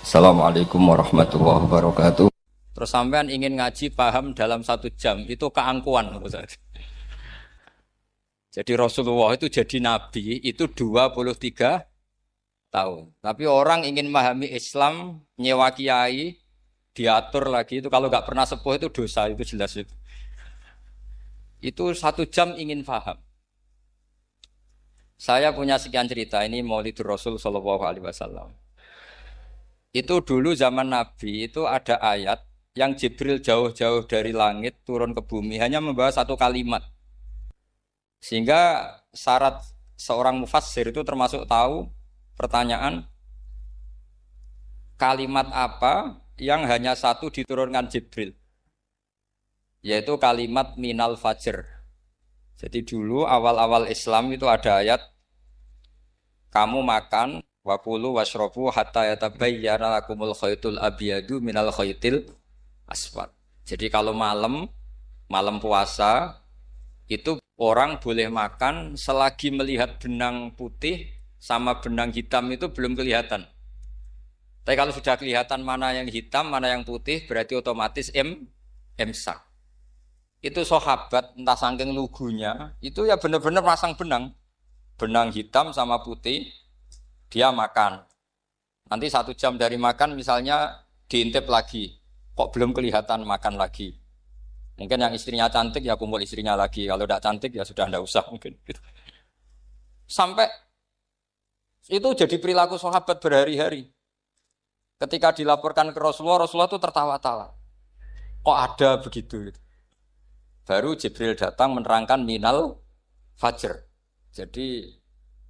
Assalamualaikum warahmatullahi wabarakatuh. Terus sampean ingin ngaji paham dalam 1 jam, itu keangkuhan. Ustaz. Jadi Rasulullah itu jadi nabi itu 23 tahun. Tapi orang ingin memahami Islam, nyewa kiai, diatur lagi itu kalau nggak pernah sepuh itu dosa, itu jelas itu. Itu 1 jam ingin paham. Saya punya sekian cerita, ini Maulidur Rasul Shallallahu Alaihi Wasallam. Itu dulu zaman Nabi itu ada ayat yang Jibril jauh-jauh dari langit turun ke bumi hanya membawa satu kalimat. Sehingga syarat seorang mufassir itu termasuk tahu pertanyaan kalimat apa yang hanya satu diturunkan Jibril. Yaitu kalimat minal fajr. Jadi dulu awal-awal Islam itu ada ayat kamu makan wakulu washrobu hatta yatabayyana lakumul khaytul abyadu minal khaytil aswad. Jadi kalau malam puasa itu orang boleh makan selagi melihat benang putih sama benang hitam itu belum kelihatan. Tapi kalau sudah kelihatan mana yang hitam, mana yang putih, berarti otomatis imsak. Itu sahabat entah saking lugunya, itu ya benar-benar pasang benang hitam sama putih, dia makan. Nanti 1 jam dari makan misalnya diintip lagi, kok belum kelihatan makan lagi. Mungkin yang istrinya cantik ya kumpul istrinya lagi, kalau tidak cantik ya sudah tidak usah mungkin. Sampai itu jadi perilaku sahabat berhari-hari. Ketika dilaporkan ke Rasulullah, Rasulullah itu tertawa-tawa. Kok ada begitu? Baru Jibril datang menerangkan minal fajr. Jadi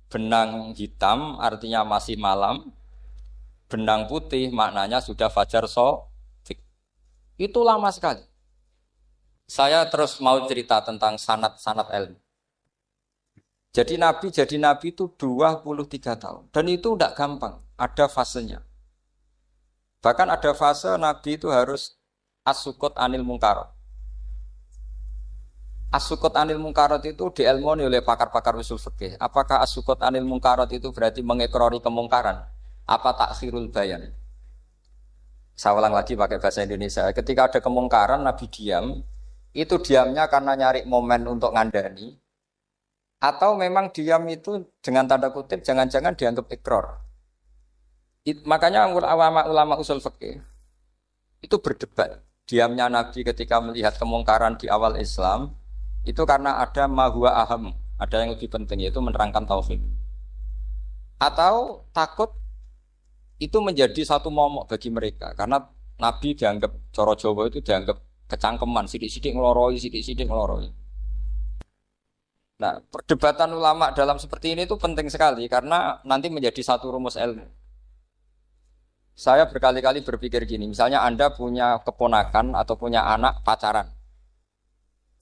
benang hitam artinya masih malam, benang putih maknanya sudah fajar shadiq. Itu lama sekali. Saya terus mau cerita tentang sanad-sanad ilmu. Jadi Nabi itu 23 tahun. Dan itu tidak gampang, ada fasenya. Bahkan ada fase Nabi itu harus as-sukut anil mungkarat. As-sukut anil mungkarat itu diilmoni oleh pakar-pakar usul fikih. Apakah as-sukut anil mungkarat itu berarti mengekrori kemungkaran? Apa takhirul bayan? Saya ulang lagi pakai bahasa Indonesia. Ketika ada kemungkaran, Nabi diam. Itu diamnya karena nyari momen untuk ngandani. Atau memang diam itu dengan tanda kutip jangan-jangan dianggap ikrar. Makanya ulama usul fikih itu berdebat. Diamnya Nabi ketika melihat kemungkaran di awal Islam itu karena ada ma huwa aham, ada yang lebih penting yaitu menerangkan tauhid. Atau takut itu menjadi satu momok bagi mereka karena Nabi dianggap coro Jawa itu dianggap kecangkeman, sidik-sidik ngeloroi. Nah, perdebatan ulama dalam seperti ini itu penting sekali karena nanti menjadi satu rumus ilmu. Saya berkali-kali berpikir gini, misalnya Anda punya keponakan atau punya anak pacaran.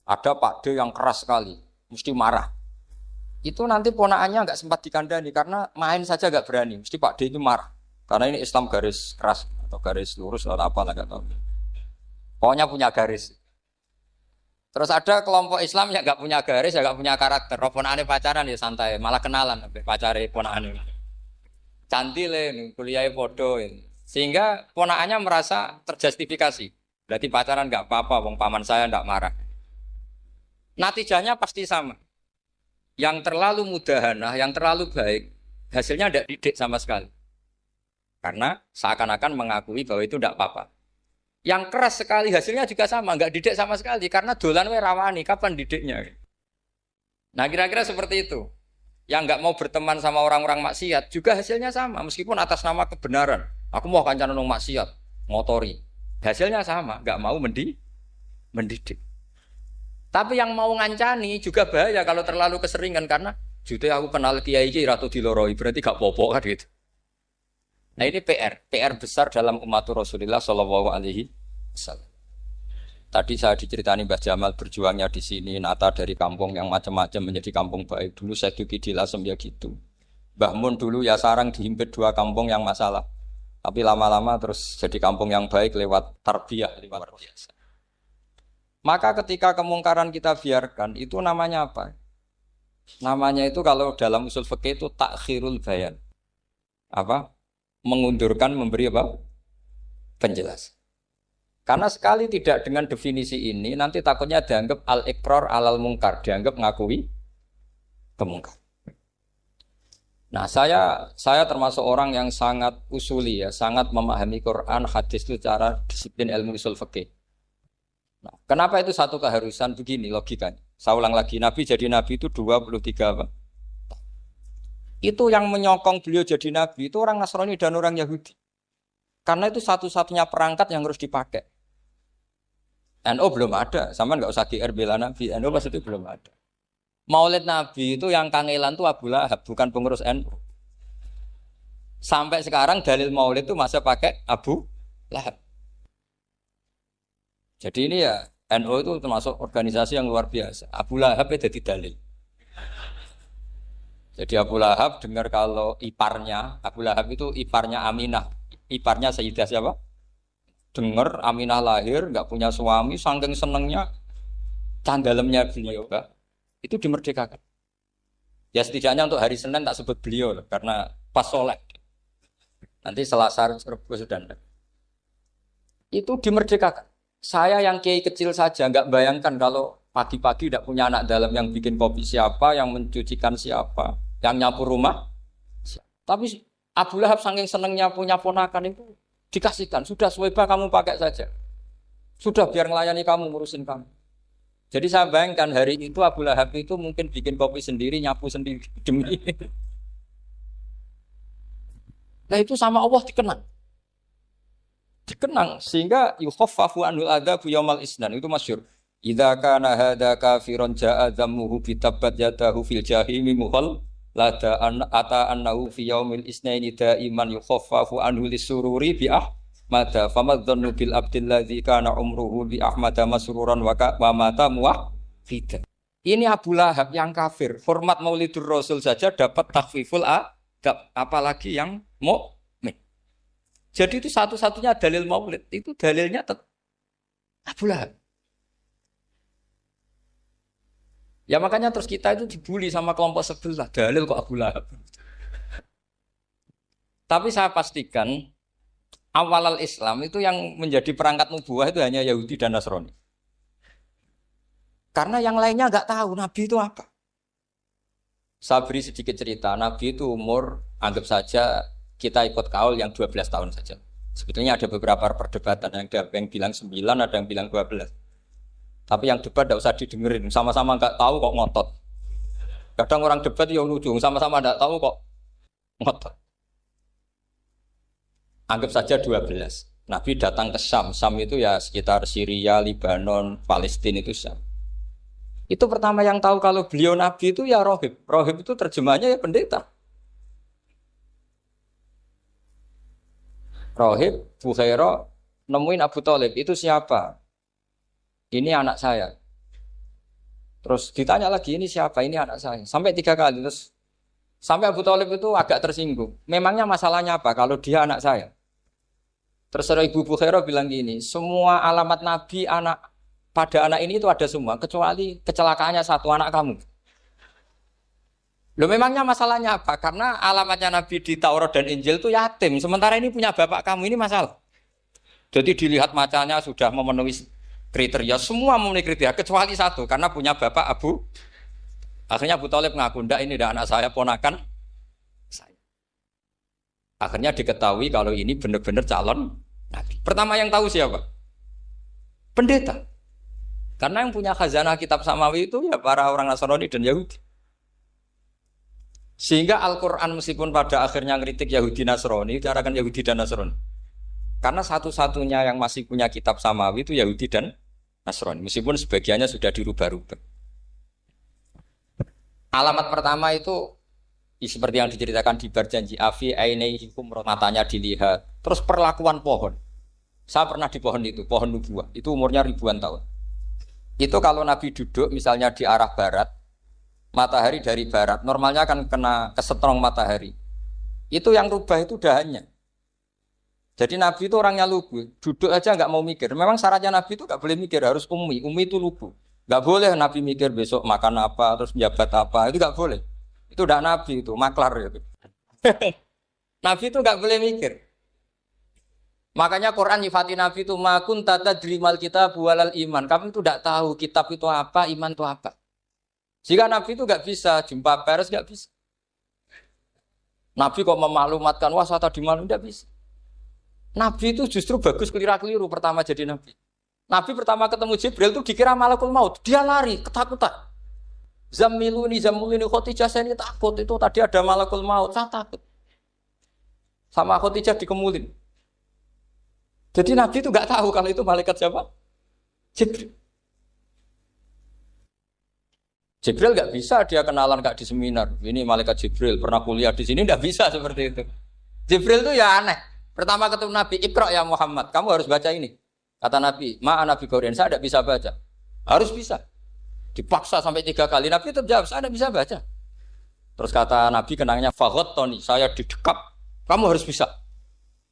Ada Pak D yang keras sekali, mesti marah. Itu nanti ponakannya nggak sempat dikandani karena main saja nggak berani. Mesti Pak D itu marah. Karena ini Islam garis keras atau garis lurus atau apa nggak tahu. Pokoknya punya garis. Terus ada kelompok Islam yang nggak punya garis, ya nggak punya karakter. Ponakannya pacaran ya santai, malah kenalan pacare ponakannya. Cantik kuliah podo. Sehingga ponakannya merasa terjustifikasi. Berarti pacaran nggak apa-apa, wong paman saya nggak marah. Natijahnya pasti sama. Yang terlalu mudahanah, yang terlalu baik, hasilnya tidak didik sama sekali. Karena seakan-akan mengakui bahwa itu tidak apa-apa. Yang keras sekali hasilnya juga sama, nggak didik sama sekali. Karena dolan we rawani, kapan didiknya? Nah kira-kira seperti itu. Yang nggak mau berteman sama orang-orang maksiat juga hasilnya sama. Meskipun atas nama kebenaran. Aku mau kancanan nang maksiat, ngotori. Hasilnya sama, nggak mau mendidik. Tapi yang mau ngancani juga bahaya kalau terlalu keseringan karena jute aku kenal kiai iki ratu diloroi berarti gak popo kan gitu. Nah ini PR besar dalam umat Rasulullah Shallallahu Alaihi Wasallam. Tadi saya diceritani Mbah Jamal berjuangnya di sini, nata dari kampung yang macam-macam menjadi kampung baik. Dulu saya Duki di Lasem ya gitu. Mbah Mun dulu ya sarang dihimpit 2 kampung yang masalah. Tapi lama-lama terus jadi kampung yang baik lewat tarbiyah luar biasa. Maka ketika kemungkaran kita biarkan, itu namanya apa? Namanya itu kalau dalam usul fikih itu takhirul bayan. Apa? Mengundurkan memberi apa? penjelasan. Karena sekali tidak dengan definisi ini, nanti takutnya dianggap al-iqrar alal mungkar, dianggap ngakui kemungkar. Nah, saya termasuk orang yang sangat usuli ya, sangat memahami Quran, hadis itu secara disiplin ilmu usul fikih. Nah, kenapa itu satu keharusan begini logikanya? Saya ulang lagi, Nabi jadi Nabi itu 23 apa? Itu yang menyokong beliau jadi Nabi itu orang Nasrani dan orang Yahudi. Karena itu satu-satunya perangkat yang harus dipakai. NU belum ada, sama nggak usah GR bela Nabi. NU pas itu belum ada. Maulid Nabi itu yang kangelan tuh Abu Lahab, bukan pengurus NU. Sampai sekarang dalil Maulid itu masih pakai Abu Lahab. Jadi ini ya NU itu termasuk organisasi yang luar biasa. Abu Lahab itu jadi dalil. Jadi Abu Lahab dengar kalau iparnya Abu Lahab itu iparnya Aminah, iparnya Sayyidah siapa? Dengar Aminah lahir, nggak punya suami, saking senengnya candalemnya beliau, itu dimerdekakan. Ya setidaknya untuk hari Senin tak sebut beliau, karena pas soleh. Nanti Selasa Rabu sudah. Itu dimerdekakan. Saya yang kiai kecil saja nggak bayangkan kalau pagi-pagi tidak punya anak dalam yang bikin kopi siapa, yang mencucikan siapa, yang nyapu rumah. Tapi Abu Lahab saking senengnya punya ponakan itu dikasihkan, sudah Suwaiba kamu pakai saja. Sudah biar melayani kamu, ngurusin kamu. Jadi saya bayangkan hari itu Abu Lahab itu mungkin bikin kopi sendiri, nyapu sendiri demi. Nah itu sama Allah dikenang. Dikenang sehingga yukhaffafu anhul adzabu yaumal isnan itu masyhur. Idza kana hadza kafiron ja'a dhammuhu bi tabbat yadahu fil jahimi muhal lada ata annahu fi yaumil isnaini daiman yukhaffafu anhu lisururi bi ahmada famadzannu bil abdil ladzi kana umruhu bi ahmada masruran wa mata muwahhida. Ini Abu Lahab yang kafir, hormat Maulidur Rasul saja dapat takhfiful adab, apalagi yang mukmin. Jadi itu satu-satunya dalil Maulid, itu dalilnya Abu Lahab. Ya makanya terus kita itu dibully sama kelompok sebelah, dalil kok Abu Lahab. Tapi saya pastikan awal Islam itu yang menjadi perangkat nubuwah itu hanya Yahudi dan Nasrani. Karena yang lainnya nggak tahu Nabi itu apa. Saya beri sedikit cerita, Nabi itu umur anggap saja kita ikut kaul yang 12 tahun saja. Sebetulnya ada beberapa perdebatan, ada yang bilang 9, ada yang bilang 12. Tapi yang debat tidak usah didengerin, sama-sama nggak tahu kok ngotot. Kadang orang debat yang lucu, sama-sama nggak tahu kok ngotot. Anggap saja 12. Nabi datang ke Syam, Syam itu ya sekitar Syria, Lebanon, Palestina itu Syam. Itu pertama yang tahu kalau beliau Nabi itu ya rohib. Rohib itu terjemahnya ya pendeta. Rohib, Bukhairah, nemuin Abu Thalib, itu siapa? Ini anak saya. Terus ditanya lagi, ini siapa? Ini anak saya. Sampai 3 kali. Terus sampai Abu Thalib itu agak tersinggung. Memangnya masalahnya apa kalau dia anak saya? Terus Ibu Bukhairah bilang gini, semua alamat Nabi pada anak ini itu ada semua, kecuali kecelakaannya satu, anak kamu. Loh memangnya masalahnya apa? Karena alamatnya Nabi di Taurat dan Injil itu yatim. Sementara ini punya bapak kamu, ini masalah. Jadi dilihat macanya sudah memenuhi kriteria, semua memenuhi kriteria kecuali satu karena punya bapak Abu. Akhirnya Abu Thalib ngaku, ndak ini dah anak saya, ponakan saya. Akhirnya diketahui kalau ini benar-benar calon Nabi. Pertama yang tahu siapa? Pendeta. Karena yang punya khazanah kitab samawi itu ya para orang Nasrani dan Yahudi. Sehingga Al-Quran meskipun pada akhirnya ngeritik Yahudi Nasrani, diarahkan Yahudi dan Nasrani. Karena satu-satunya yang masih punya kitab samawi itu Yahudi dan Nasrani, meskipun sebagiannya sudah dirubah-rubah. Alamat pertama itu seperti yang diceritakan di Berjanji, afi ainaihikum, matanya dilihat. Terus perlakuan pohon. Saya pernah di pohon itu, pohon nubuah. Itu umurnya ribuan tahun. Itu kalau Nabi duduk misalnya di arah barat, matahari dari barat, normalnya akan kena kesetrong matahari. Itu yang rubah itu dahannya. Jadi Nabi itu orangnya lugu, duduk aja nggak mau mikir. Memang syaratnya Nabi itu nggak boleh mikir, harus ummi. Ummi itu lugu. Nggak boleh Nabi mikir besok makan apa, terus menjabat apa, itu nggak boleh. Itu udah Nabi itu, maklar itu. Nabi itu nggak boleh mikir. Makanya Quran nyifati Nabi itu makun tata drimal kita bualal iman. Kamu itu tidak tahu kitab itu apa, iman itu apa. Jika Nabi itu nggak bisa jumpa pers, nggak bisa. Nabi kok memaklumatkan wah saya tadi malam tidak bisa. Nabi itu justru bagus keliru pertama jadi Nabi. Nabi pertama ketemu Jibril itu dikira malakul maut, dia lari ketakutan. Zamiluni Khotijah saya ini takut itu tadi ada malakul maut, saya takut. Sama Khotijah dikemulin. Jadi Nabi itu nggak tahu kalau itu malaikat siapa? Jibril. Jibril nggak bisa dia kenalan kak di seminar. Ini malaikat Jibril pernah kuliah di sini nggak bisa seperti itu. Jibril itu ya aneh. Pertama ketemu Nabi, Iqra ya Muhammad, kamu harus baca ini. Kata Nabi, Nabi Qaurien, saya tidak bisa baca. Harus bisa. Dipaksa sampai 3 kali. Nabi tetap jawab, saya tidak bisa baca. Terus kata Nabi kenangnya, Tony, saya didekap. Kamu harus bisa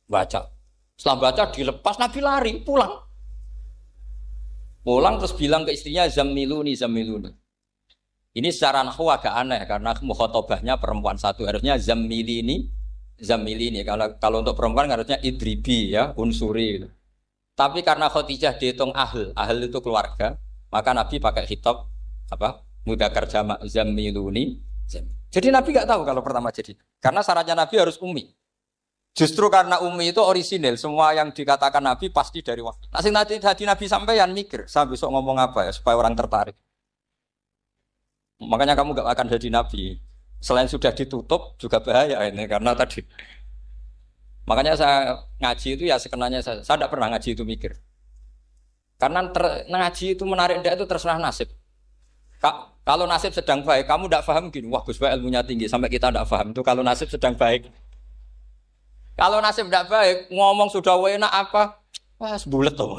baca. Setelah baca dilepas, Nabi lari, pulang. Pulang terus bilang ke istrinya, Zamiluni. Ini secara nahwu agak aneh, karena mukhotobahnya perempuan satu. Harusnya Zamilini. Kalau untuk perempuan harusnya idribi ya, unsuri. Gitu. Tapi karena Khadijah dihitung ahl itu keluarga, maka Nabi pakai khitab mudzakkar jamak Zamiluni. Jadi Nabi nggak tahu kalau pertama jadi. Karena syaratnya Nabi harus ummi. Justru karena ummi itu orisinil, semua yang dikatakan Nabi pasti dari wahyu. Nah, tadi Nabi sampaian mikir, saya besok ngomong apa ya supaya orang tertarik. Makanya kamu gak akan jadi Nabi. Selain sudah ditutup juga bahaya ini karena tadi. Makanya saya ngaji itu ya sekenanya saya tidak pernah ngaji itu mikir. Karena ngaji itu menarik itu terserah nasib. Kalau nasib sedang baik, kamu tidak paham gini, wah Gus Baik ilmunya tinggi sampai kita tidak paham itu kalau nasib sedang baik. Kalau nasib tidak baik, ngomong sudah enak apa? Wah, sebulet tuh.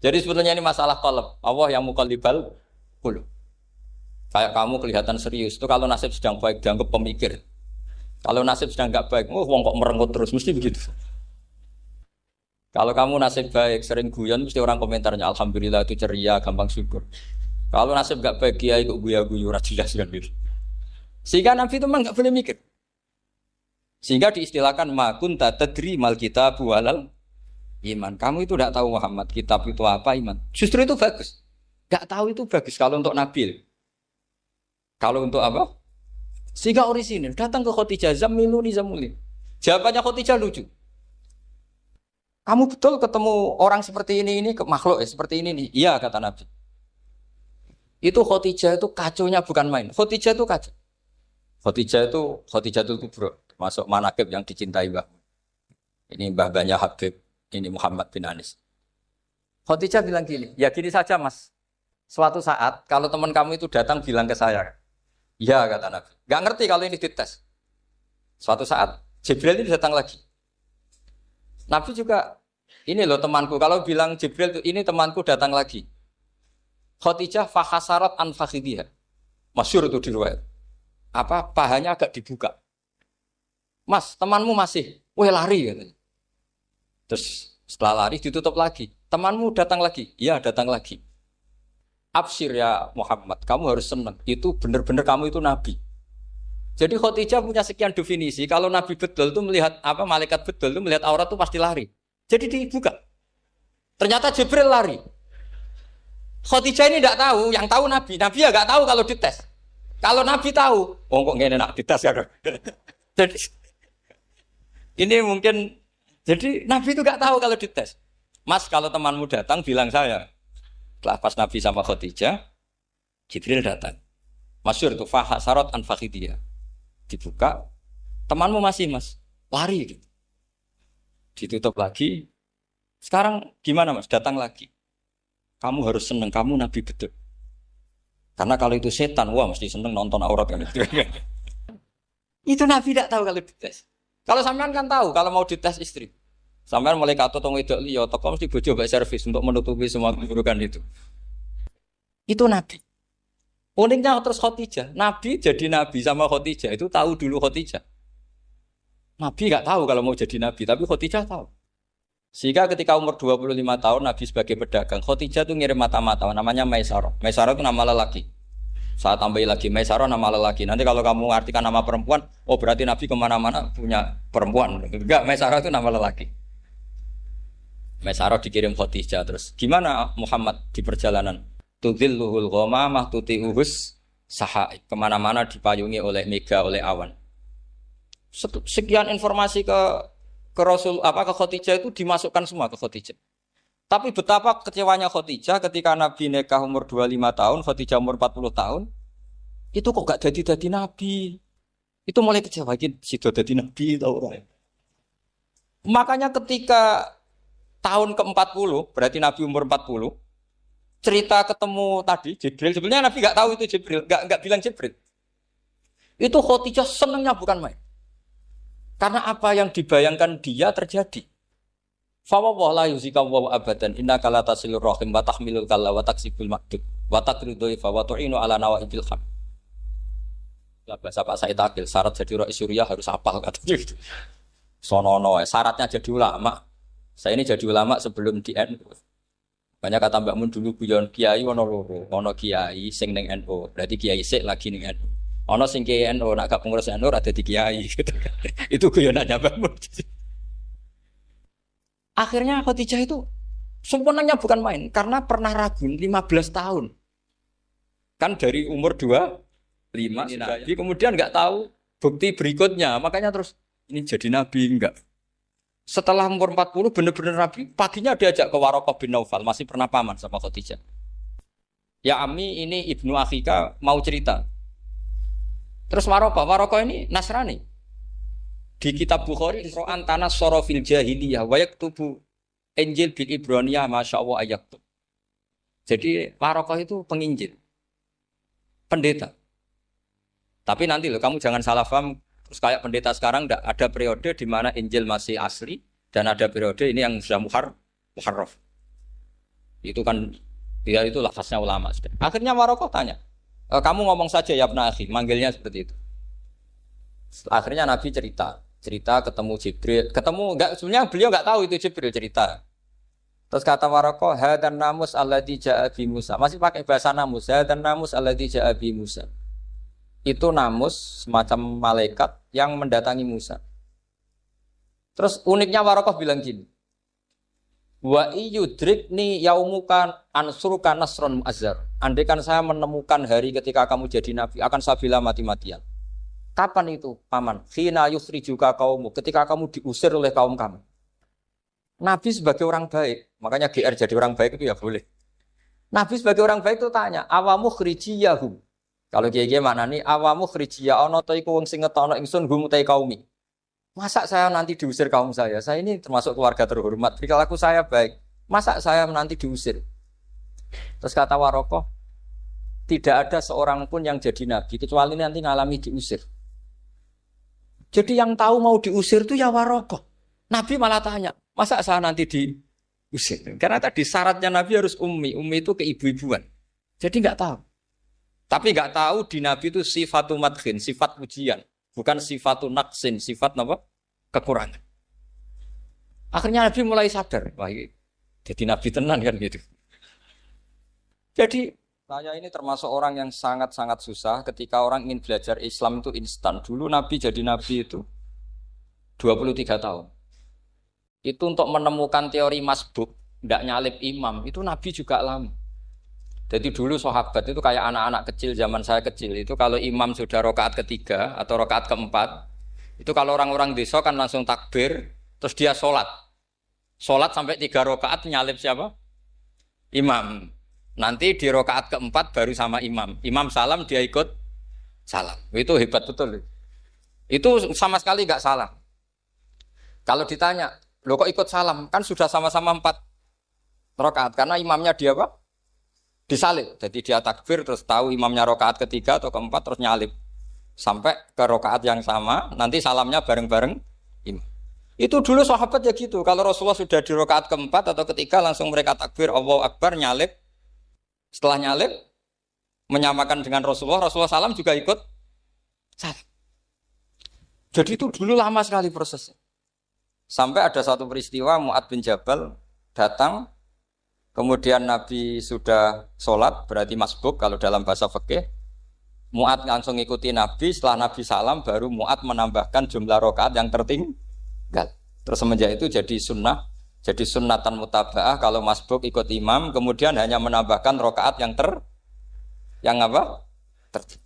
Jadi sebetulnya ini masalah qalb. Allah yang muqallibal qulub. Kayak kamu kelihatan serius. Itu kalau nasib sedang baik dianggap pemikir. Kalau nasib sedang enggak baik, wong kok merengut terus mesti begitu. Kalau kamu nasib baik, sering guyon mesti orang komentarnya alhamdulillah itu ceria, gampang syukur. Kalau nasib enggak baik, kiai kok guya-guyu ora jelas kan gitu. Sehingga Nabi itu memang enggak boleh mikir. Sehingga diistilahkan makun tadri mal kitab walal iman. Kamu itu tidak tahu Muhammad kitab itu apa iman. Justru itu bagus. Enggak tahu itu bagus kalau untuk Nabi. Kalau untuk apa? Sehingga orisinil datang ke Khadijah Zamiluni. Jawabannya Khadijah lucu. Kamu betul ketemu orang seperti ini ke makhluk seperti ini nih. Iya kata Nabi. Itu Khadijah itu kacaunya bukan main. Khadijah itu kacau. Khadijah itu kubro. Masuk manaqib yang dicintai Mbah. Ini mbah-mbahnya Habib, ini Muhammad bin Anis. Khadijah bilang gini, ya gini saja mas. Suatu saat kalau teman kamu itu datang bilang ke saya, ya kata Nabi. Gak ngerti kalau ini dites. Suatu saat Jibril ini datang lagi. Nabi juga, ini loh temanku. Kalau bilang Jibril ini temanku datang lagi. Khadijah fahasarat an fakhidiyah. Masyhur itu di riwayat. Pahanya agak dibuka. Mas, temanmu masih, lari katanya. Terus setelah lari ditutup lagi. Temanmu datang lagi, iya datang lagi. Absyir ya Muhammad, kamu harus senang. Itu benar-benar kamu itu Nabi. Jadi Khadijah punya sekian definisi. Kalau Nabi betul itu melihat malaikat betul itu melihat aurat itu pasti lari. Jadi dibuka. Ternyata Jibril lari. Khadijah ini tidak tahu, yang tahu Nabi. Nabi ya nggak tahu kalau dites. Kalau Nabi tahu, kok ngene nak dites kan. Jadi ini mungkin, jadi Nabi itu gak tahu kalau dites. Mas, kalau temanmu datang, bilang saya. Setelah pas Nabi sama Khadijah, Jibril datang. Masyhur itu, fahasarat an fakhidiyah. Dibuka, temanmu masih mas, lari gitu. Ditutup lagi. Sekarang gimana mas, datang lagi. Kamu harus seneng, kamu Nabi betul. Karena kalau itu setan, wah mesti seneng nonton aurat kan. Itu Nabi tidak tahu kalau dites. Kalau sampean kan tahu kalau mau dites istri. Sampean mulai kato tong wedok liya teko mesti bojo mbak servis untuk menutupi semua keburukan itu. Itu Nabi. Uniknya terus Khadijah. Nabi jadi Nabi sama Khadijah itu tahu dulu Khadijah. Nabi enggak tahu kalau mau jadi Nabi, tapi Khadijah tahu. Sehingga ketika umur 25 tahun Nabi sebagai pedagang, Khadijah itu ngirim mata-mata namanya Maisarah. Maisarah itu nama lelaki. Saya tambahi lagi, Maisarah nama lelaki. Nanti kalau kamu artikan nama perempuan, oh berarti Nabi kemana-mana punya perempuan. Enggak, Maisarah itu nama lelaki. Maisarah dikirim Khadijah terus. Gimana Muhammad di perjalanan? Tudhilluhul ghamamah tuti'uhus sahaib. Kemana-mana dipayungi oleh mega, oleh awan. Sekian informasi ke Rasul ke Khadijah itu dimasukkan semua ke Khadijah. Tapi betapa kecewanya Khadijah ketika Nabi nikah umur 25 tahun, Khadijah umur 40 tahun. Itu kok gak jadi Nabi. Itu mulai kecewa sido jadi Nabi tahu orang. Makanya ketika tahun ke-40, berarti Nabi umur 40, cerita ketemu tadi Jibril, sebenarnya Nabi nggak tahu itu Jibril, nggak bilang Jibril. Itu Khadijah senangnya bukan main. Karena apa yang dibayangkan dia terjadi. Fa la yuzika wa abadan innaka la tasilur rahim wa tahmilul kalla wa taksibul ma'dud wa taqridu fa wa tu'inu ala nawaibil haq. Bahasa Pak Said Akil, syarat jadi rais Suriah harus hafal katanya gitu. Sonono, syaratnya jadi ulama. Saya ini jadi ulama sebelum di NU. Banyak kata Mbak Mun dulu guyon kiai ono loro, ono kiai sing ning NU, berarti kiai sik lagi ning NU. Ono sing kiai NU nak gak pengurus NU ada di kiai gitu kan. Itu guyonannya Mbak Mun. Akhirnya Khadijah itu sempurnanya bukan main karena pernah ragu 15 tahun. Kan dari umur 25 Nabi, kemudian enggak tahu bukti berikutnya, makanya terus ini jadi Nabi enggak. Setelah umur 40 benar-benar Nabi, paginya diajak ke Waraqah bin Naufal, masih pernah paman sama Khadijah. Ya Ami, ini ibnu Akhika mau cerita. Terus Waraqah ini Nasrani. Di kitab Bukhari, Ro'an tanah sorofil jahiliyah, wayak tubuh Injil bil Ibroniyah, Masya Allah ayaktub. Jadi Waraqah itu penginjil, pendeta. Tapi nanti loh, kamu jangan salah paham. Terus kayak pendeta sekarang ada periode di mana Injil masih asli dan ada periode ini yang sudah muharraf. Itu kan dia itu lafaznya ulama. Akhirnya Waraqah tanya, kamu ngomong saja ya Ibnu Akhi, manggilnya seperti itu. Akhirnya Nabi cerita ketemu Jibril, sebenarnya beliau enggak tahu itu Jibril cerita. Terus kata Waraqah, hadan namus alladzi ja'a bi Musa. Masih pakai bahasa namus, hadan namus alladzi ja'a bi Musa. Itu namus semacam malaikat yang mendatangi Musa. Terus uniknya Waraqah bilang gini, wa iyudrikni yaumukan ansuruka nasron mu'azzar. Andaikan saya menemukan hari ketika kamu jadi nabi, akan saya bilang mati-matian. Kapan itu, paman? Khina yusrijuka kaumu, ketika kamu diusir oleh kaum kamu. Nabi sebagai orang baik, makanya GR jadi orang baik itu ya boleh. Nabi sebagai orang baik itu tanya, awamu khrijiyahum. Kalau kiai mana nih awamu khrijiyah ana ta iku wong sing ngetono ingsun hum ta kaumi. Masa saya nanti diusir kaum saya? Saya ini termasuk keluarga terhormat. Perilaku saya baik. Masa saya nanti diusir? Terus kata Waraqah, tidak ada seorang pun yang jadi nabi kecuali nanti ngalami diusir. Jadi yang tahu mau diusir itu ya Waraqah. Nabi malah tanya, masa saya nanti diusir? Karena tadi syaratnya Nabi harus ummi. Ummi itu keibu-ibuan. Jadi nggak tahu. Tapi nggak tahu di Nabi itu sifatu madkhin, sifat pujian, bukan sifatu naqsin, sifat apa? Kekurangan. Akhirnya Nabi mulai sadar, wah jadi Nabi tenan kan gitu. Jadi saya ini termasuk orang yang sangat-sangat susah ketika orang ingin belajar Islam itu instan. Dulu Nabi jadi Nabi itu 23 tahun. Itu untuk menemukan teori masbuk, tidak nyalip imam, itu Nabi juga lama. Jadi dulu sahabat itu kayak anak-anak kecil zaman saya kecil itu kalau imam sudah rakaat ketiga atau rakaat keempat itu kalau orang-orang desa kan langsung takbir terus dia sholat sampai 3 rakaat nyalip siapa? Imam. Nanti di rakaat keempat baru sama imam salam dia ikut salam. Itu hebat betul. Itu sama sekali nggak salah. Kalau ditanya, lo kok ikut salam? Kan sudah sama-sama 4 rakaat karena imamnya dia apa? Disalib, jadi dia takbir terus tahu imamnya rakaat ketiga atau keempat terus nyalip sampai ke rakaat yang sama, nanti salamnya bareng-bareng imam. Itu dulu sahabat ya gitu. Kalau Rasulullah sudah di rakaat keempat atau ketiga langsung mereka takbir Allahu Akbar nyalip. Setelah nyalip menyamakan dengan Rasulullah salam juga ikut salam. Jadi itu dulu lama sekali prosesnya. Sampai ada satu peristiwa Mu'ad bin Jabal datang. Kemudian Nabi sudah sholat, berarti masbuk kalau dalam bahasa fikih. Mu'ad langsung ikuti Nabi, setelah Nabi salam baru Mu'ad menambahkan jumlah rakaat yang tertinggal. Terus semenjak itu jadi sunnah Jadi sunnatan mutaba'ah kalau masbuk ikut imam, kemudian hanya menambahkan rokaat yang apa? Tertib.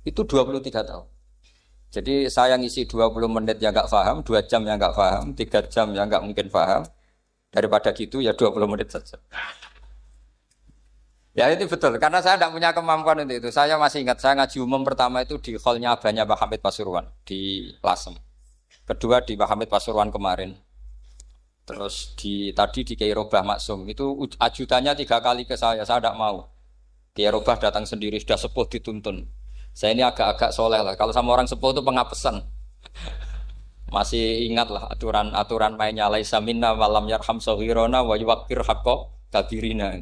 Itu 23 tahun. Jadi saya ngisi 20 menit yang nggak paham, 2 jam yang nggak paham, 3 jam yang nggak mungkin paham. Daripada gitu ya 20 menit saja. Ya itu betul, karena saya tidak punya kemampuan untuk itu. Saya masih ingat, saya ngaji umum pertama itu di hallnya abahnya Pak Hamid Pasuruan, di Lasem. Kedua di Pak Hamid Pasuruan kemarin. Terus tadi di Kiai Robah Maksum, itu ajudannya 3 kali ke saya tidak mau. Kiai Robah datang sendiri, sudah sepuh dituntun. Saya ini agak-agak soleh lah, kalau sama orang sepuh itu pengapesan. Masih ingat lah aturan mainnya laisa minna walam yarham saghirona wa yuwaqqir haqqa kabirina.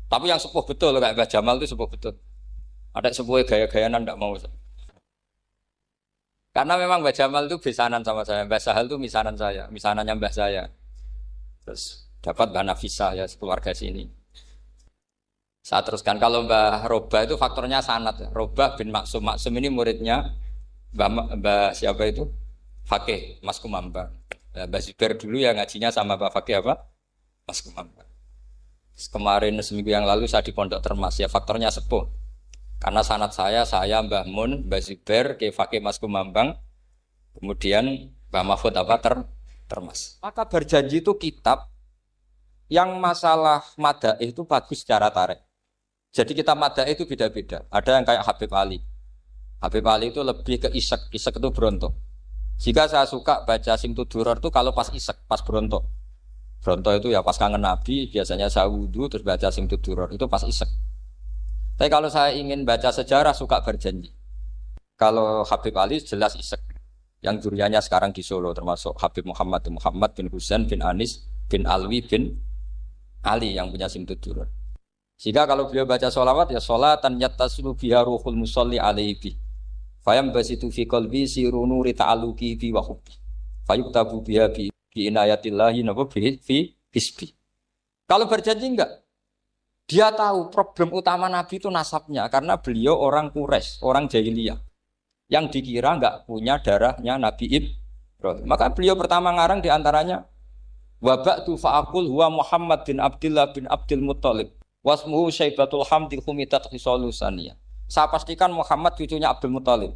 Tapi yang sepuh betul kayak Mbah Jamal itu sepuh betul. Ada sepuh gaya-gayanan tidak mau. Karena memang Mbah Jamal itu besanan sama saya. Mbah Sahal itu misanannya Mbah saya. Terus dapat Mbah Nafisa ya keluarga sini. Saya teruskan kalau Mbah Robah itu faktornya sanad. Robah bin Maksum. Maksum ini muridnya Mbah siapa itu? Fakih Mas Kumambang. Mbah Zubair dulu ya ngajinya sama Mbah Fakih apa? Mas Kumambang. Kemarin seminggu yang lalu saya di Pondok Termas ya faktornya sepuh. Karena sanad saya Mbah Mun, Mbah Zubair, Kiai Fakih Mas Kumambang, kemudian Mbah Mahfud apa Termas. Maka berjanji itu kitab yang masalah madaih itu bagus secara tarik. Jadi kita madaih itu beda-beda. Ada yang kayak Habib Ali. Habib Ali itu lebih ke isek itu berontok. Jika saya suka baca Simtud-Duror itu kalau pas isek, pas berontok. Bronto itu ya pas kangen Nabi, biasanya saya wudhu terus baca Simtud-Duror itu pas isek. Tapi kalau saya ingin baca sejarah suka berjanji. Kalau Habib Ali jelas isek. Yang duriannya sekarang di Solo termasuk Habib Muhammad bin Husain bin Anis bin Alwi bin Ali yang punya Simtud-Duror. Jika kalau beliau baca sholawat ya sholatan yattasilu biha ruhul musalli alaihi. Fayam basitu fi qalbi siru nuri ta'alluqi bi wa hubbi. Fayuktabu biha bi inayatillahi nabu fi hisbi. Kalau berjanji enggak, dia tahu problem utama Nabi itu nasabnya karena beliau orang Quraisy, orang jahiliyah yang dikira enggak punya darahnya Nabi Ibrahim. Maka beliau pertama ngarang diantaranya wabatu fa'akul huwa Muhammad bin Abdullah bin Abdul Muttalib wasmuhu Syaibatul Hamdi Khumitat Hisalusaniyah. Saya pastikan Muhammad cucunya Abdul Muttalib.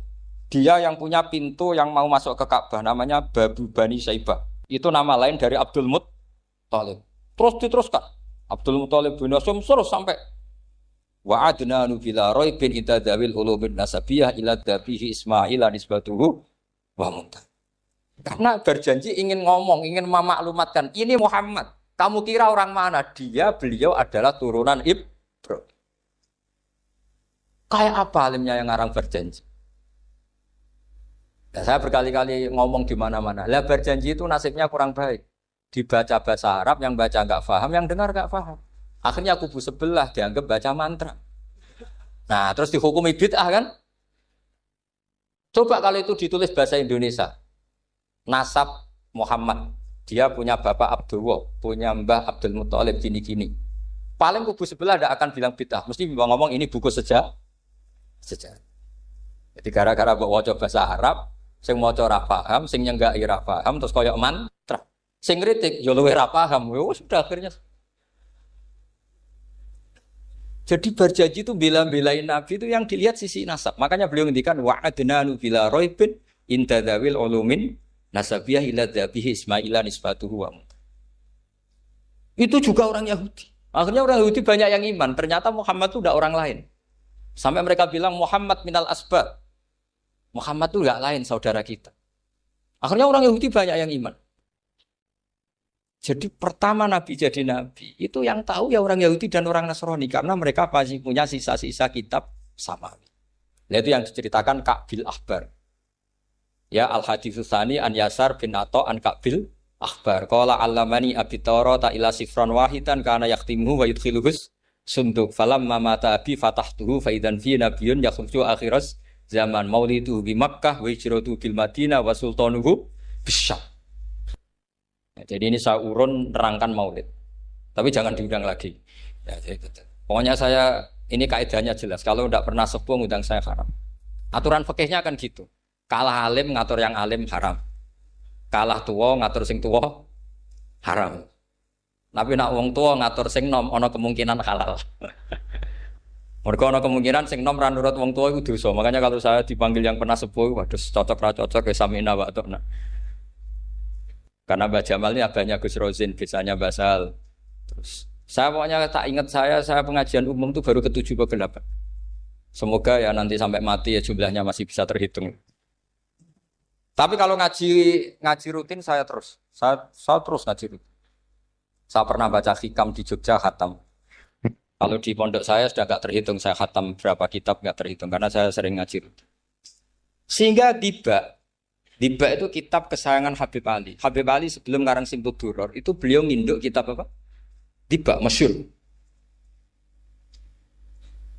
Dia yang punya pintu yang mau masuk ke Ka'bah namanya Babu Bani Syaibah. Itu nama lain dari Abdul Muttalib. Terus diteruskan. Abdul Muttalib bin Hasyim terus sampai wa adnanu bila raibin idadzawil ulubin nasabiyah ila dabihi Ismail nisbatuhu wa muntah. Karena berjanji ingin ngomong, ingin memaklumatkan ini Muhammad. Kamu kira orang mana? Beliau adalah turunan Ibrahim. Kayak apa alimnya yang ngarang berjanji? Ya, saya berkali-kali ngomong di mana-mana. Lah berjanji itu nasibnya kurang baik. Dibaca bahasa Arab, yang baca nggak paham, yang dengar nggak paham. Akhirnya kubu sebelah dianggap baca mantra. Nah, terus dihukumi bid'ah kan? Coba kalau itu ditulis bahasa Indonesia. Nasab Muhammad. Dia punya bapak Abdullah, punya mbah Abdul Muttalib gini-gini. Paling kubu sebelah tidak akan bilang bid'ah. Mesti ngomong ini buku sejarah. Jadi gara-gara bawa bahasa Arab, sing maca ora paham, sing nyenggaki ora paham, terus koyo mantra. Sing kritik yo luwih ora paham. Sudah akhirnya. Jadi berjanji itu bela-belain Nabi itu yang dilihat sisi nasab. Makanya beliau ngendikan wa'adnanu bila raibin inda dzawil ulumin nasabiyah ila dzabihi Ismaila nisbatuhu wa. Itu juga orang Yahudi. Akhirnya orang Yahudi banyak yang iman. Ternyata Muhammad itu udah orang lain. Sampai mereka bilang Muhammad minal asbab. Muhammad itu enggak lain saudara kita. Akhirnya orang Yahudi banyak yang iman. Jadi pertama Nabi jadi Nabi, itu yang tahu ya orang Yahudi dan orang Nasrani. Karena mereka pasti punya sisa-sisa kitab samawi. Itu yang diceritakan Ka'bil Ahbar. Ya al-haditsus tsani an Yasar bin Atha an Ka'bil Ahbar. Qala 'allamani abi Tawrata ila sifran wahidan kana yaqtimuhu wa yudkhiluhus sunduk. Falamma mata abi fatahtuhu fa idzan fi nabiyyun yakhruju akhiras zaman maulidu bi Makkah wa hijratu bil Madinah wa sultanuhu bisyam. Ya, jadi ini saya urun nerangkan maulid. Tapi jangan diundang lagi. Ya, jadi, pokoknya ini kaidahnya jelas. Kalau tidak pernah sepuh ngundang saya haram. Aturan fikihnya kan gitu. Kalah alim ngatur yang alim haram. Kalah tua ngatur sing tua haram. Tapi nak wong tua ngatur sing nom ana kemungkinan halal. Mergo ana kemungkinan sing nom ra nurut wong tua iku dosa. Makanya kalau saya dipanggil yang pernah sepuh, waduh cocok ra cocok ya samina wa ta'na. Karena Mbak Jamal ini abahnya Gus Rozin, biasanya basal. Terus saya pokoknya tak ingat saya pengajian umum itu baru ke-7 ke 8. Semoga ya nanti sampai mati ya jumlahnya masih bisa terhitung. Tapi kalau ngaji rutin saya terus ngaji rutin. Saya pernah baca hikam di Jogja khatam. Kalau di pondok saya sudah nggak terhitung saya khatam berapa kitab nggak terhitung karena saya sering ngaji rutin. Sehingga Diba itu kitab kesayangan Habib Ali. Habib Ali sebelum ngarang Simtud Duror itu beliau nginduk kitab apa? Diba masyhur.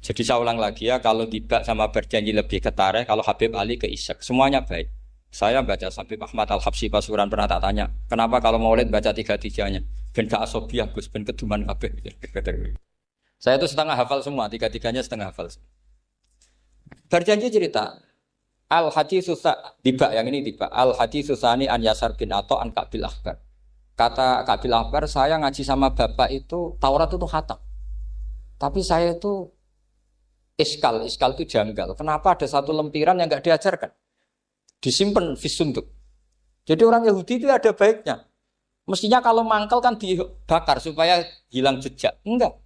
Jadi saya ulang lagi ya, kalau Diba sama Berjanji lebih ke tarikh, kalau Habib Ali ke Isyak, semuanya baik. Saya baca Habib Ahmad Al-Habsyi Pasuruan pernah tak tanya, kenapa kalau Maulid baca 3-3-nya? Ben gak asobiah Gus, ben keduman kabeh. Saya itu setengah hafal semua, 3-3-nya setengah hafal. Berjanji cerita, Al-Hadis Susah Diba yang ini Diba, Al-Hadis Susani an Yasar bin Atha an Kabil Akbar. Kata Kabil Akbar, saya ngaji sama bapak itu Taurat itu khatam. Tapi saya itu iskal itu janggal. Kenapa ada satu lempiran yang enggak diajarkan? Disimpan fisunduk. Jadi orang Yahudi itu ada baiknya. Mestinya kalau mangkal kan dibakar supaya hilang jejak. Enggak.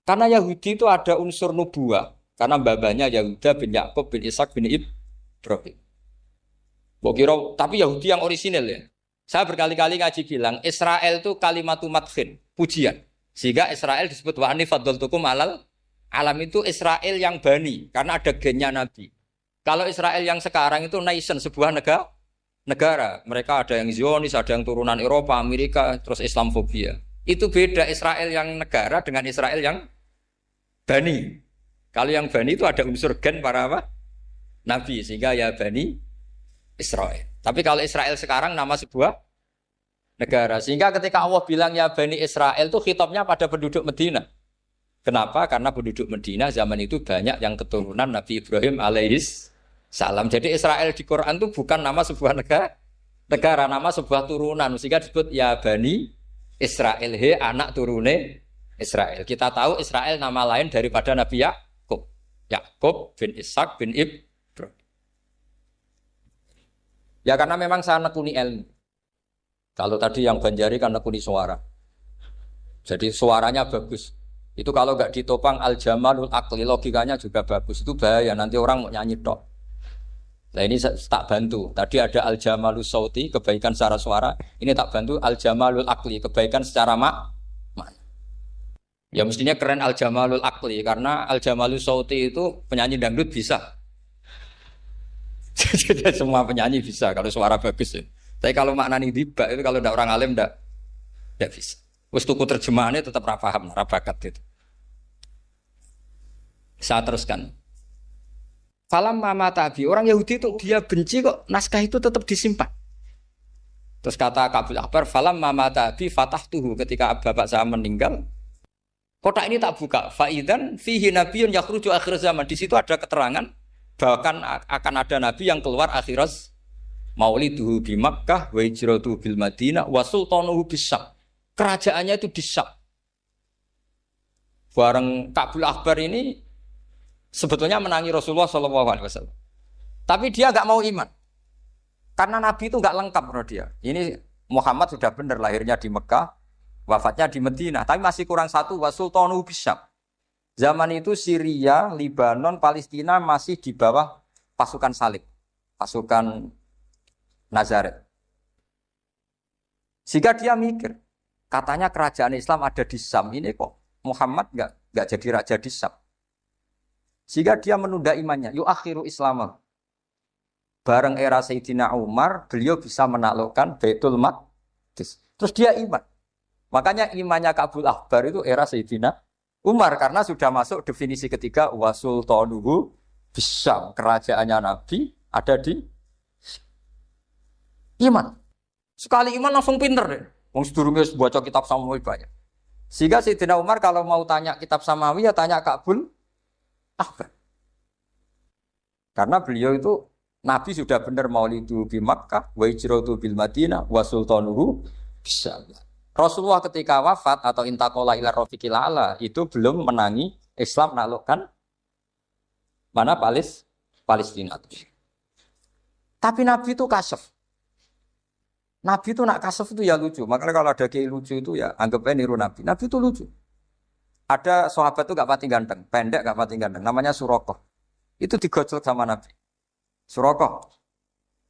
Karena Yahudi itu ada unsur nubuah. Karena babanya Yahuda bin Yakub bin Ishak bin Ibrahim. Tapi Yahudi yang orisinal ya. Saya berkali-kali ngaji bilang Israel itu kalimatu madkhin, pujian. Sehingga Israel disebut wa ani faddaltukum alal alam itu Israel yang bani karena ada gennya Nabi. Kalau Israel yang sekarang itu nation, sebuah negara. Mereka ada yang Zionis, ada yang turunan Eropa, Amerika, terus Islamofobia. Itu beda Israel yang negara dengan Israel yang bani. Kalau yang bani itu ada unsur gen para apa? Nabi, sehingga ya bani Israel. Tapi kalau Israel sekarang nama sebuah negara. Sehingga ketika Allah bilang ya bani Israel itu khitabnya pada penduduk Medina. Kenapa? Karena penduduk Medina zaman itu banyak yang keturunan Nabi Ibrahim alaihis salam. Jadi Israel di Quran itu bukan nama sebuah negara, nama sebuah turunan. Sehingga disebut ya Bani Israel, he anak turune Israel. Kita tahu Israel nama lain daripada Nabi Yakub. Yakub bin Ishak bin Ibrahim. Ya karena memang saya nekuni ilmu. Kalau tadi yang Banjari kan nekuni suara. Jadi suaranya bagus. Itu kalau nggak ditopang al-jamalul akli, logikanya juga bagus. Itu bahaya, nanti orang mau nyanyi tok. Nah ini tak bantu. Tadi ada al-jamalul sauti, kebaikan secara suara. Ini tak bantu al-jamalul akli, kebaikan secara makna. Ya mestinya keren al-jamalul akli, karena al-jamalul sauti itu penyanyi dangdut bisa. Jadi semua penyanyi bisa kalau suara bagus ya. Tapi kalau maknanya Diba itu kalau tidak orang alim tidak bisa. Wes tuku terjemahannya tetap paham, bakat itu. Saya teruskan. Falam mama tabi, orang Yahudi itu dia benci kok naskah itu tetap disimpan. Terus kata Kabil Akbar, falam mama tabi fatahtuhu, ketika bapak saya meninggal, kotak ini tak buka. Faidan fihi nabiyun yakhruju akhir zaman. Di situ ada keterangan bahkan akan ada nabi yang keluar akhirat, mauliduhu bi Makkah wa hijratuhu bil Madinah wa sultanuhu bis Syam. Kerajaannya itu di Syam. Bareng Kabil Akbar ini sebetulnya menangi Rasulullah SAW. Tapi dia nggak mau iman. Karena Nabi itu nggak lengkap menurut dia. Ini Muhammad sudah benar lahirnya di Mekah, wafatnya di Madinah. Tapi masih kurang satu, wa sultanuhu bis Syam. Zaman itu Syria, Libanon, Palestina masih di bawah pasukan salib, pasukan Nazaret. Sehingga dia mikir, katanya kerajaan Islam ada di Syam, ini kok Muhammad nggak jadi raja di Syam. Sehingga dia menunda imannya, yuakhiru Islam. Bareng era Sayyidina Umar, beliau bisa menaklukkan Baitul Maqdis. Terus dia iman. Makanya imannya Kabil Akbar itu era Sayyidina Umar, karena sudah masuk definisi ketiga wasultanuhu bisyam, kerajaannya Nabi ada di iman. Sekali iman langsung pinter deh. Wong sedurunge baca kitab Samawi banyak. Sehingga Sayyidina Umar kalau mau tanya kitab Samawi ya tanya Kabil Akbar. Karena beliau itu Nabi sudah benar maulidu bi Makkah wa hijratu bil Madinah wa sultanuhu Bisa. Rasulullah ketika wafat atau intaqala ila rafiqil a'la itu belum menangi Islam naklukkan mana Palestina. Tapi Nabi itu kasef. Nabi itu nak kasef itu ya lucu. Makanya kalau ada kiai lucu itu ya anggapnya niru Nabi. Nabi itu lucu. Ada sahabat itu gak pati ganteng, pendek gak pati ganteng. Namanya Surakoh. Itu digojlok sama Nabi. Surakoh,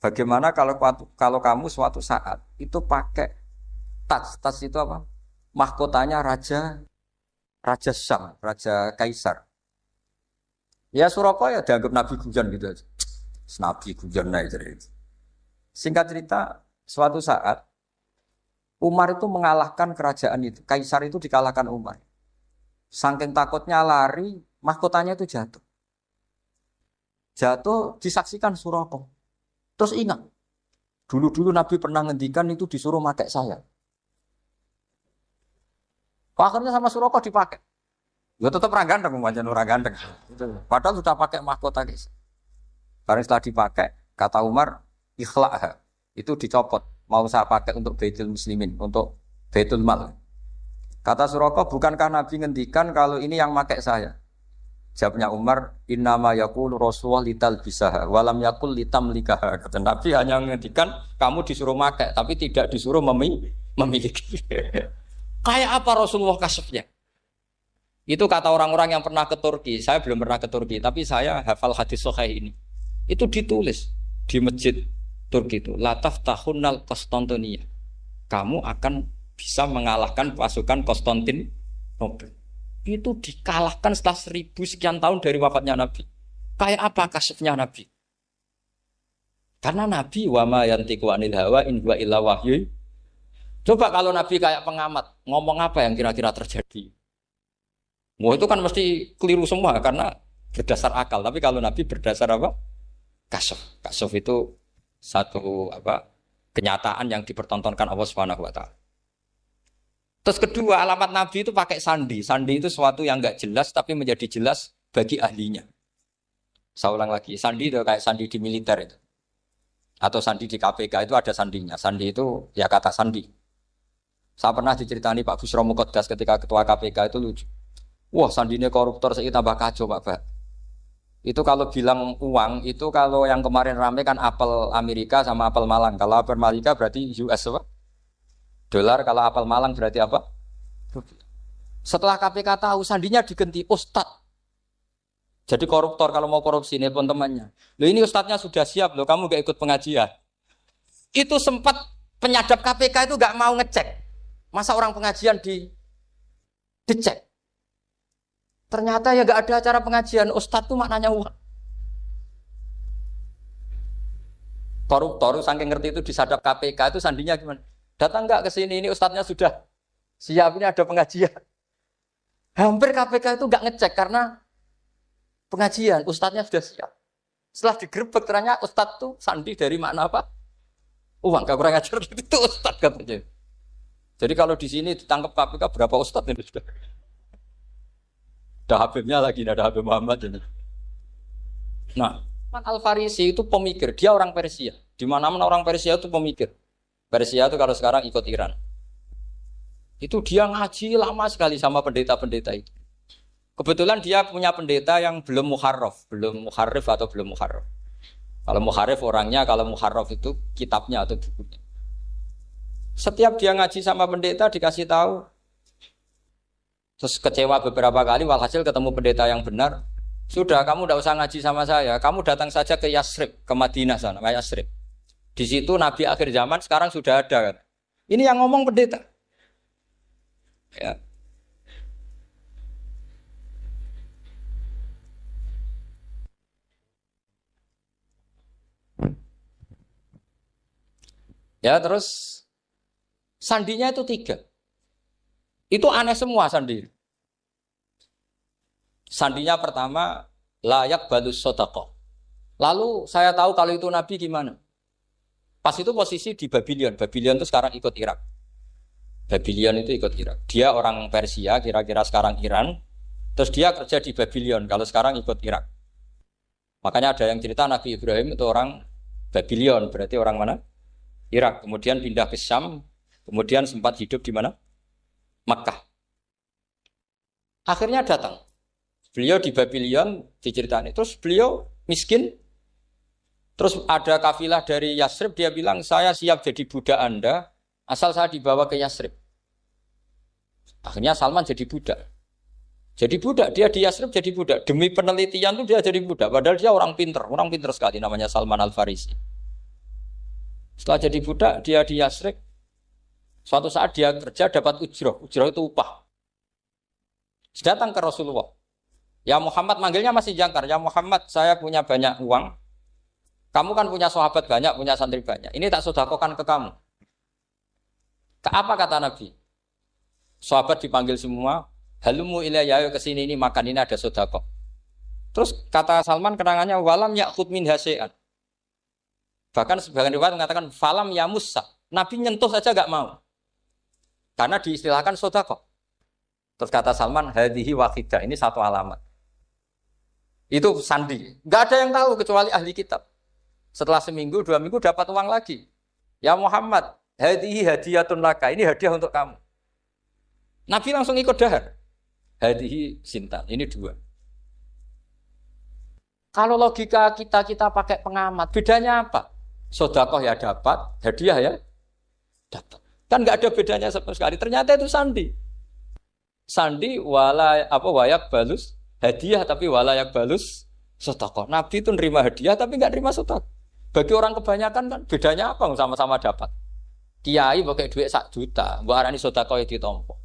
bagaimana kalau kamu suatu saat itu pakai tas itu apa? Mahkotanya Raja Syam, Raja Kaisar. Ya Surakoh ya dianggap Nabi guyon gitu aja. Nabi guyon aja. Singkat cerita, suatu saat Umar itu mengalahkan kerajaan itu. Kaisar itu dikalahkan Umar. Saking takutnya lari, mahkotanya itu jatuh. Jatuh disaksikan Surakoh. Terus ingat, dulu Nabi pernah ngendikan itu disuruh pakai saya. Akhirnya sama Surakoh dipakai. Ya tetap orang ganteng, macam orang ganteng. Padahal sudah pakai mahkota guys. Karena setelah dipakai, kata Umar, ikhla'ha. Itu dicopot. Mau saya pakai untuk Baitul Muslimin, untuk Baitul Mal. Kata Surakoh, bukankah Nabi ngendikan kalau ini yang pakai saya? Jawabnya Umar, innama yaqulu Rasulullah lital bisaha, walam yaqul litamlikaha. Kata Nabi hanya ngendikan kamu disuruh pakai, tapi tidak disuruh memiliki. Kayak apa Rasulullah kasefnya? Itu kata orang-orang yang pernah ke Turki. Saya belum pernah ke Turki, tapi saya hafal hadis sahih ini. Itu ditulis di masjid Turki itu. Lataf tahunnal Konstantinia. Kamu akan bisa mengalahkan pasukan Konstantinopel. Itu dikalahkan setelah 1000 sekian tahun dari wafatnya Nabi. Kayak apa kasefnya Nabi? Karena Nabi wa ma yantiqu anil hawa in huwa illa wahyu. Coba kalau Nabi kayak pengamat, ngomong apa yang kira-kira terjadi? Wah itu kan mesti keliru semua karena berdasar akal. Tapi kalau Nabi berdasar apa? Kasef. Kasef itu satu apa? Kenyataan yang dipertontonkan Allah Subhanahu wa taala. Terus kedua, alamat Nabi itu pakai sandi. Sandi itu sesuatu yang enggak jelas tapi menjadi jelas bagi ahlinya. Saya ulang lagi, sandi itu kayak sandi di militer itu. Atau sandi di KPK itu ada sandinya. Sandi itu ya kata sandi. Saya pernah diceritani Pak Busro Muqaddas ketika ketua KPK itu lucu. Wah, sandinya koruptor saya tambah kacau Pak. Itu kalau bilang uang, itu kalau yang kemarin rame kan apel Amerika sama apel Malang. Kalau apel Amerika berarti US apa? Dolar, kalau apel Malang berarti apa? Setelah KPK tahu sandinya diganti Ustadz. Jadi koruptor kalau mau korupsi ini pun temannya. Loh ini Ustadznya sudah siap loh, kamu gak ikut pengajian. Itu sempat penyadap KPK itu gak mau ngecek. Masa orang pengajian dicek? Ternyata ya gak ada acara pengajian. Ustadz tuh maknanya uang. Koruptor saking ngerti itu disadap KPK itu sandinya gimana? Datang nggak ke sini, ini ustadznya sudah siap, ini ada pengajian. Hampir KPK itu nggak ngecek karena pengajian, ustadznya sudah siap. Setelah digerebek ternyata ustadz tuh sandi dari makna apa? Uang, gak kurang ajar itu ustadz katanya. Jadi kalau di sini ditangkap KPK berapa ustadz ini sudah? Ada Habibnya lagi, ada Habib Muhammad ini. Nah, Al-Farisi itu pemikir, dia orang Persia. Di mana-mana orang Persia itu pemikir. Persia itu kalau sekarang ikut Iran. Itu dia ngaji lama sekali sama pendeta-pendeta itu. Kebetulan dia punya pendeta yang belum muharraf atau belum muharraf. Kalau muharraf orangnya, kalau muharraf itu kitabnya atau bukunya. Setiap dia ngaji sama pendeta dikasih tahu. Terus kecewa beberapa kali, walhasil ketemu pendeta yang benar. Sudah, kamu tidak usah ngaji sama saya. Kamu datang saja ke Yasrib, ke Madinah sana, ke Yasrib. Di situ Nabi akhir zaman sekarang sudah ada kan. Ini yang ngomong pendeta. Ya. Ya terus sandinya itu 3. Itu aneh semua sandi. Sandinya pertama layak balus sodaqah. Lalu saya tahu kalau itu Nabi gimana? Pas itu posisi di Babylon. Babylon itu sekarang ikut Irak. Babylon itu ikut Irak. Dia orang Persia, kira-kira sekarang Iran. Terus dia kerja di Babylon, kalau sekarang ikut Irak. Makanya ada yang cerita Nabi Ibrahim itu orang Babylon, berarti orang mana? Irak. Kemudian pindah ke Syam, Kemudian sempat hidup di mana? Makkah. Akhirnya datang. Beliau di Babylon diceritani. Terus beliau miskin. Terus ada kafilah dari Yasrib, dia bilang, saya siap jadi budak Anda, asal saya dibawa ke Yasrib. Akhirnya Salman jadi budak. Jadi budak, dia di Yasrib jadi budak. Demi penelitian itu dia jadi budak. Padahal dia orang pinter sekali, namanya Salman Al-Farisi. Setelah jadi budak, dia di Yasrib. Suatu saat dia kerja dapat ujroh itu upah. Datang ke Rasulullah. Ya Muhammad, manggilnya masih jangkar. Ya Muhammad, saya punya banyak uang. Kamu kan punya sahabat banyak, punya santri banyak. Ini tak sedekahkan ke kamu. Apa kata Nabi? Sahabat dipanggil semua. Halumu ilayya, ayo kesini, ini makan, ini ada sedekah. Terus kata Salman kenangannya, walam ya'khud min hasya'an. Bahkan sebagian riwayat mengatakan, falam yamussa. Nabi nyentuh saja gak mau. Karena diistilahkan sedekah. Terus kata Salman, hadhihi waqidah, ini satu alamat. Itu sandi. Gak ada yang tahu kecuali ahli kitab. Setelah seminggu, 2 minggu dapat uang lagi. Ya Muhammad, hadhihi hadiyatun laka, ini hadiah untuk kamu. Nabi langsung ikut dahar. Hadhihi sintan, ini 2. Kalau logika kita pakai pengamat, bedanya apa? Sedekah ya dapat, hadiah ya dapat. Kan nggak ada bedanya sama sekali. Ternyata itu sandi. Sandi wayak balus hadiah tapi walayak balus sedekah. Nabi itu nerima hadiah tapi nggak nerima sedekah. Bagi orang kebanyakan kan bedanya apa? Sama-sama dapat. Kiai pakai duit 1 juta, mbok arani sedekah ya ditampa.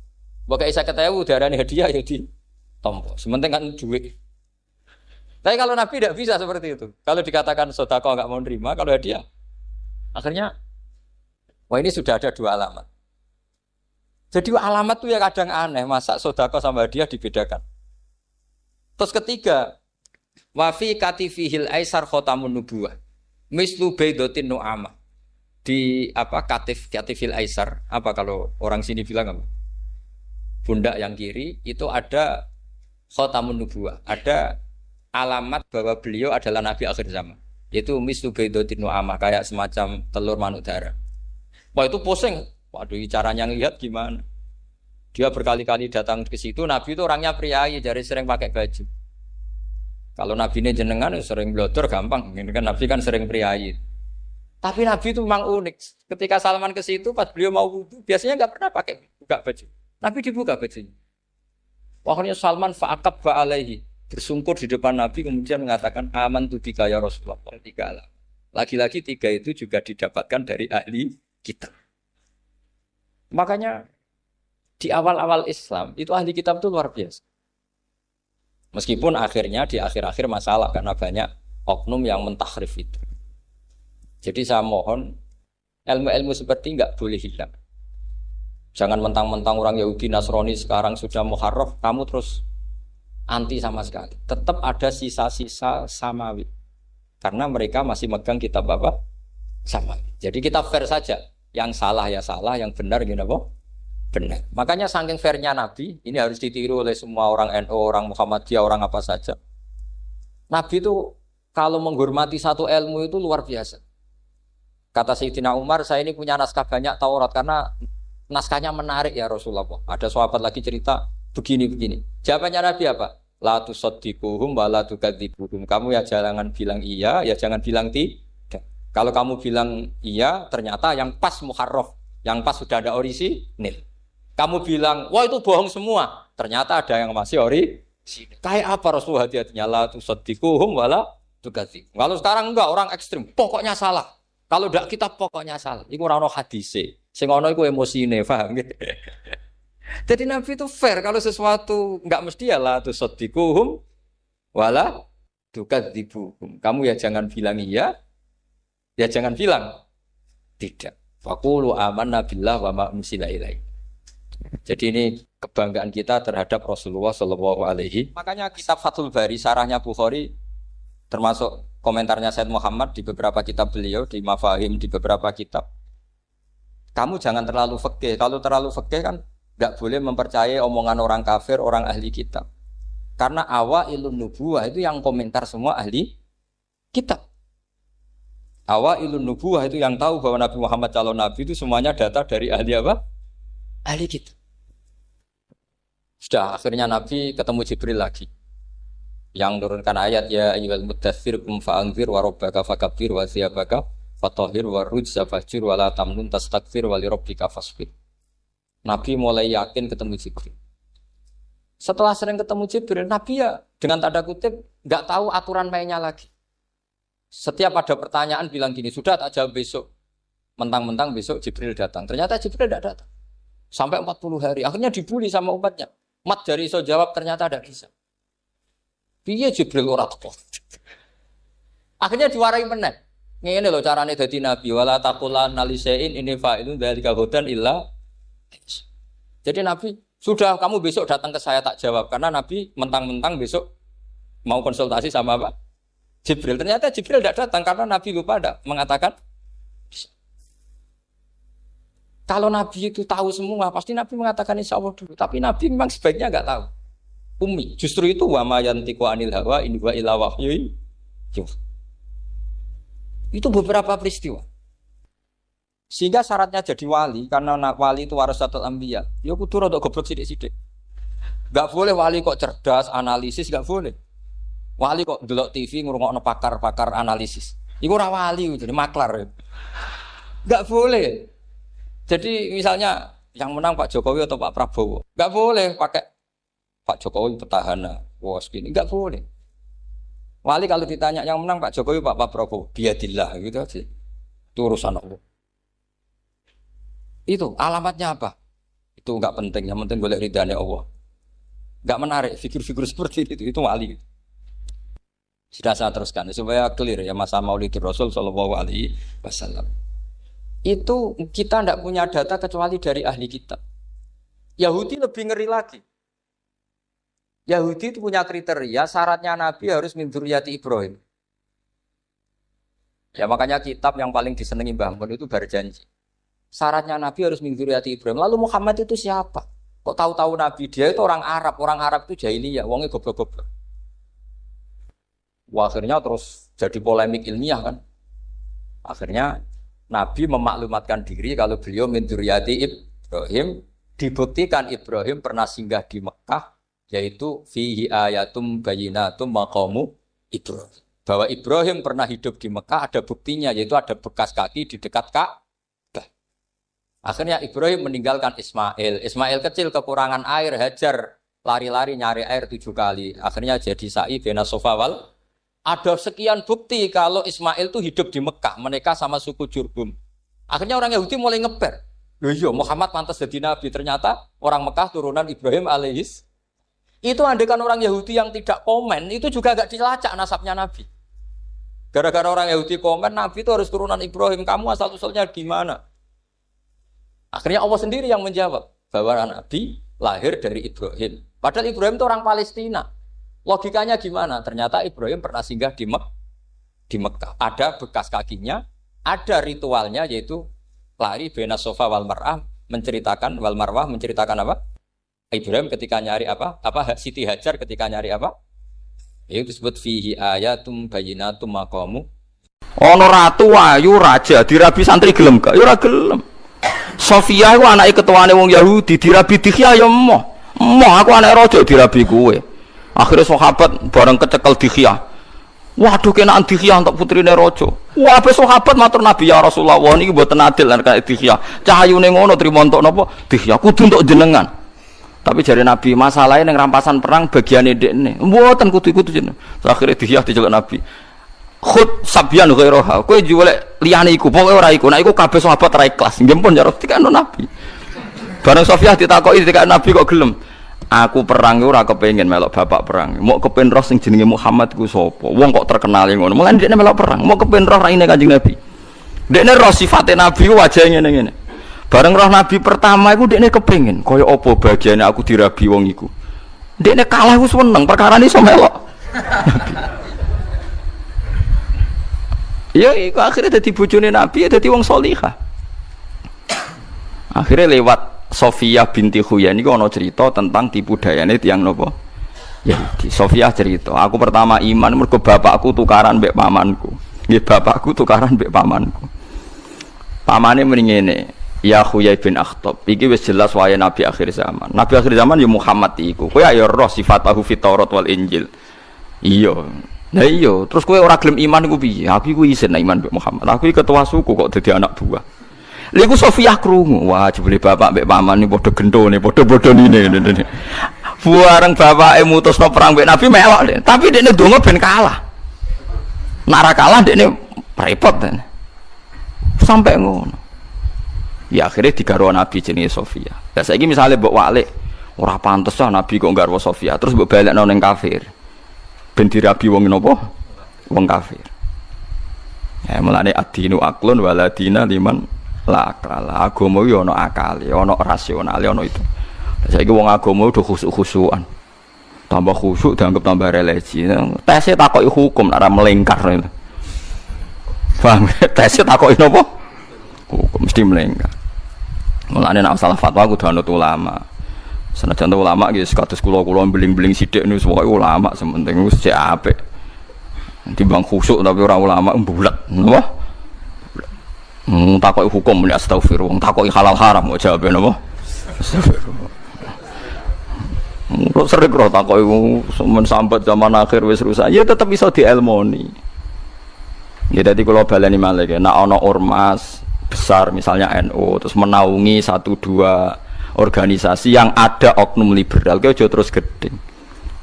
Mbok kayak 50.000 diarani hadiah ya ditampa. Sementing kan duit. Tapi kalau Nabi tidak bisa seperti itu. Kalau dikatakan sedekah nggak mau nerima, kalau hadiah akhirnya wah ini sudah ada 2 alamat. Jadi alamat tuh ya kadang aneh, masa sedekah sama hadiah dibedakan. Terus ketiga, wa fi katifihil aisar khatamun nubuwah. Mislu baidatin nu'amah. Di katifil aisar, apa kalau orang sini bilang apa? Pundak yang kiri itu ada khatamun nubuwah, ada alamat bahwa beliau adalah nabi akhir zaman. Yaitu mislu baidatin nu'amah, kayak semacam telur manuk darah. Wah itu pusing. Waduh, caranya ngelihat gimana? Dia berkali-kali datang ke situ. Nabi itu orangnya priayi, jadi sering pakai baju. Kalau Nabi ini jenengan sering blodor gampang. Ini kan Nabi kan sering priayi. Tapi Nabi itu memang unik. Ketika Salman ke situ, pas beliau mau wudu, biasanya nggak pernah pakai buka baju. Nabi dibuka bajunya. Pokoknya Salman fa'aqab ba'alaihi, bersungkur di depan Nabi, kemudian mengatakan aman tu bika ya Rasulullah. 3 alam. Lagi-lagi 3 itu juga didapatkan dari ahli kitab. Makanya di awal-awal Islam itu ahli kitab itu luar biasa. Meskipun akhirnya di akhir-akhir masalah karena banyak oknum yang mentahrif itu. Jadi saya mohon ilmu-ilmu seperti enggak boleh hilang. Jangan mentang-mentang orang Yahudi Nasrani sekarang sudah muharraf, kamu terus anti sama sekali. Tetap ada sisa-sisa samawi. Karena mereka masih megang kitab apa? Samawi. Jadi kita fair saja. Yang salah ya salah, yang benar gini apa? Benar. Makanya saking fairnya Nabi, ini harus ditiru oleh semua orang NU, orang Muhammadiyah, orang apa saja. Nabi itu kalau menghormati satu ilmu itu luar biasa. Kata Sayyidina Umar, saya ini punya naskah banyak Taurat karena naskahnya menarik ya Rasulullah. Ada sahabat lagi cerita begini-begini. Jawabannya Nabi apa? La tusaddiquhum wa la tukadzibuhum. Kamu ya jangan bilang iya, ya jangan bilang tidak. Kalau kamu bilang iya, ternyata yang pas muharraf, yang pas sudah ada orisinil. Kamu bilang, wah itu bohong semua. Ternyata ada yang masih orisinil. Kayak apa Rasulullah hati-hatinya? La tusaddiquhum wa la tukadzibuhum. Kalau sekarang enggak, orang ekstrim. Pokoknya salah. Kalau tidak kita pokoknya salah. Iku ora ono hadise. Sing ono iku emosine, paham nggih? Jadi Nabi itu fair. Kalau sesuatu enggak mesti ya la tusaddiquhum wa la tukadzibuhum. Kamu ya jangan bilang iya, ya jangan bilang tidak. Faqulu amanna billah wa ma unsila ilaihi. Jadi ini kebanggaan kita terhadap Rasulullah Shallallahu Alaihi. Makanya kitab Fathul Bari, sarahnya Bukhari, termasuk komentarnya Said Muhammad di beberapa kitab beliau, di Mafahim, di beberapa kitab. Kamu jangan terlalu fikih. Kalau terlalu fikih kan nggak boleh mempercayai omongan orang kafir, orang ahli kitab. Karena awailun nubuwah itu yang komentar semua ahli kitab. Awailun nubuwah itu yang tahu bahwa Nabi Muhammad calon nabi itu semuanya data dari ahli apa? Ahli kita. Sudah akhirnya Nabi ketemu Jibril lagi. Yang turunkan ayat ya ayyuhal muddatsir qum fa'anzir wa rabbaka fakabbir wa thiyabaka fatahhir wa rujza fahjur wa la tamnun tastakbir wa li rabbika fasbir. Nabi mulai yakin ketemu Jibril. Setelah sering ketemu Jibril, Nabi ya dengan tanda kutip nggak tahu aturan mainnya lagi. Setiap ada pertanyaan bilang gini, sudah tak jawab besok. Mentang-mentang besok Jibril datang. Ternyata Jibril tidak datang. Sampai 40 hari. Akhirnya dibully sama umatnya. Mat dari iso jawab ternyata tidak bisa. Piye Jibril ora teko. Akhirnya diwarai meneh. Ngene lho carane dadi nabi wala taqulanna lisain ini fa'ilun dzalika hudan illa. Jadi Nabi, sudah kamu besok datang ke saya tak jawab karena Nabi mentang-mentang besok mau konsultasi sama apa? Jibril. Ternyata Jibril tidak datang karena Nabi lupa ada mengatakan bisa. Kalau Nabi itu tahu semua, pasti Nabi mengatakan insya Allah dulu. Tapi Nabi memang sebaiknya nggak tahu. Umi, justru itu wa ma yantiqu anil hawa in huwa illa wahyu. Itu beberapa peristiwa. Sehingga syaratnya jadi wali karena wali itu warasatul anbiya. Ya kudu rada goblok sithik-sithik. Enggak boleh wali kok cerdas, analisis enggak boleh. Wali kok delok TV ngrungokno pakar-pakar analisis. Iku ora wali, jadi maklar. Enggak boleh. Jadi misalnya yang menang Pak Jokowi atau Pak Prabowo, enggak boleh pakai Pak Jokowi petahana, wos gini, enggak boleh. Wali kalau ditanya yang menang Pak Jokowi, Pak Prabowo, biadillah gitu aja. Itu urusan Allah. Itu alamatnya apa? Itu enggak penting, yang penting golek ridhanya Allah. Enggak menarik figur-figur seperti itu wali. Sudah saya teruskan supaya clear ya masa Maulidur Rasul sallallahu alaihi wasallam. Itu kita tidak punya data kecuali dari ahli kitab. Yahudi lebih ngeri lagi. Yahudi itu punya kriteria syaratnya Nabi harus min dzurriyyati Ibrahim. Ya makanya kitab yang paling disenangi Mbah Mun itu berjanji. Syaratnya Nabi harus min dzurriyyati Ibrahim. Lalu Muhammad itu siapa? Kok tahu-tahu Nabi dia itu orang Arab. Orang Arab itu jahiliyah, wongnya goblok-goblok. Wah, akhirnya terus jadi polemik ilmiah kan. Akhirnya Nabi memaklumatkan diri kalau beliau min dzurriyyati Ibrahim. Dibuktikan Ibrahim pernah singgah di Mekah, yaitu fihi ayatum bayyinatum maqamu Ibrahim. Bahwa Ibrahim pernah hidup di Mekah ada buktinya, yaitu ada bekas kaki di dekat Ka'bah. Akhirnya Ibrahim meninggalkan Ismail. Ismail kecil kekurangan air, Hajar lari-lari nyari air 7 kali. Akhirnya jadi sa'i bena sofa wal. Ada sekian bukti kalau Ismail itu hidup di Mekah, menikah sama suku Jurhum. Akhirnya orang Yahudi mulai ngeper. Loh iya, Muhammad pantas jadi nabi. Ternyata orang Mekah turunan Ibrahim alaihis. Itu andekan orang Yahudi yang tidak komen, itu juga gak dilacak nasabnya Nabi. Gara-gara orang Yahudi komen, Nabi itu harus turunan Ibrahim. Kamu asal-usulnya gimana? Akhirnya Allah sendiri yang menjawab bahwa Nabi lahir dari Ibrahim. Padahal Ibrahim itu orang Palestina. Logikanya gimana? Ternyata Ibrahim pernah singgah di Mekah. Ada bekas kakinya, ada ritualnya yaitu lari bena sofa wal mar'ah menceritakan wal marwah menceritakan apa? Ibrahim ketika nyari apa? Siti Hajar ketika nyari apa? Itu disebut fihi ayatum bayyinatum maqamu. Ono ratu ayu raja dirabi santri gelem gak? Ya ora gelem. Sofia iku anake ketuane wong Yahudi dirabi Dihya ya emoh. Emoh aku anak raja dirabi kowe. Akhirnya sahabat bareng kecekel Dihya. Waduh kenaan Dihya untuk putrine raja. Wah ape sahabat matur Nabi ya Rasulullah niki mboten adil lan kaya Dihya. Cahayune ngono trimo entuk napa? Dihya kudu entuk jenengan. Tapi jare Nabi masalahnya ning rampasan perang bagiane ndekne. Mboten kudu jeneng. Akhire Dihya diceluk Nabi. Khud sabyan ghairaha. Kowe juwelek liyane iku, pokoke ora iku. Nek iku kabeh sahabat ra ikhlas. Nggih pun ya dikano Nabi. Bareng Sofia ditakoki dikano Nabi kok gelem. Aku perang ora kepengin melok bapak perang. Mau kepen roh sing jenenge Muhammad ku sapa? Wong kok terkenal ngono. Mulane dekne melok perang. Mau kepen roh raine Kanjeng Nabi. Dekne roh sifate Nabi wajahe ngene-ngene. Bareng roh Nabi pertama iku dekne kepengin kaya apa bagiane aku dirabi wong iku. Dekne kalah wis seneng perkarane iso melok. Ya iku akhirnya dadi bojone Nabi, dadi wong salihah. Akhirnya lewat Sofia binti Huyai ini ada cerita tentang tipu dayane tiyang nopo Yahudi. Sofia cerita, aku pertama iman mergo bapakku tukaran mbek pamanku. Nggih bapakku tukaran mbek pamanku. Pamane muni ngene, ya Huyai bin Akhtab, iki wis jelas wayahe nabi akhir zaman. Nabi akhir zaman ya Muhammad iku. Kowe ya roh sifatahu fit Taurat wal Injil. Iya. Lah iya, terus kowe ora gelem iman iku piye? Aku iku isin iman mbek Muhammad. Aku iki ketua suku kok dadi anak buah. Lha iku Sofiyah krungu, wah jebule bapak mbek paman iki padha gendone, padha-padhanine. Bareng bapake mutusno perang mbek Nabi melok, tapi dekne donga ben kalah. Nara kalah dekne repot ten. Sampai ngono. Ya akhirnya digarwa Nabi jenenge Sofia. Lah saiki misale mbok walik ora pantes ah Nabi kok garwa Sofia, terus mbok balekno ning kafir. Ben dirabi wong napa? Wong kafir. Ya mulane ad-dinu aqlun waladina liman la akala. Agama yo ana akale, ana rasionale, ana itu. Saiki wong agama udah khusuk-khusukan. Tambah khusyuk dianggap tambah religi. Tesnya takoki hukum ora melingkar. Paham? Tesnya takoki napa? Hukum mesti melingkar. Mulane nek salah fatwa kudu anut ulama. Senajan ulama iki kados kula beling-beling sithik niku pokoke ulama sementing wis cek apik. Timbang khusyuk tapi ora ulama mbulet, napa? Takoki hukum muni astagfirullah, takoki halal haram kok jawabe napa? Astagfirullah. Kok sering karo takoki men sambat zaman akhir wis rusak, ya tetep iso dielmoni. Ya dadi kula baleni malih nek ana ormas besar misalnya NU terus menaungi 1-2 organisasi yang ada oknum liberal ke aja terus gedeng.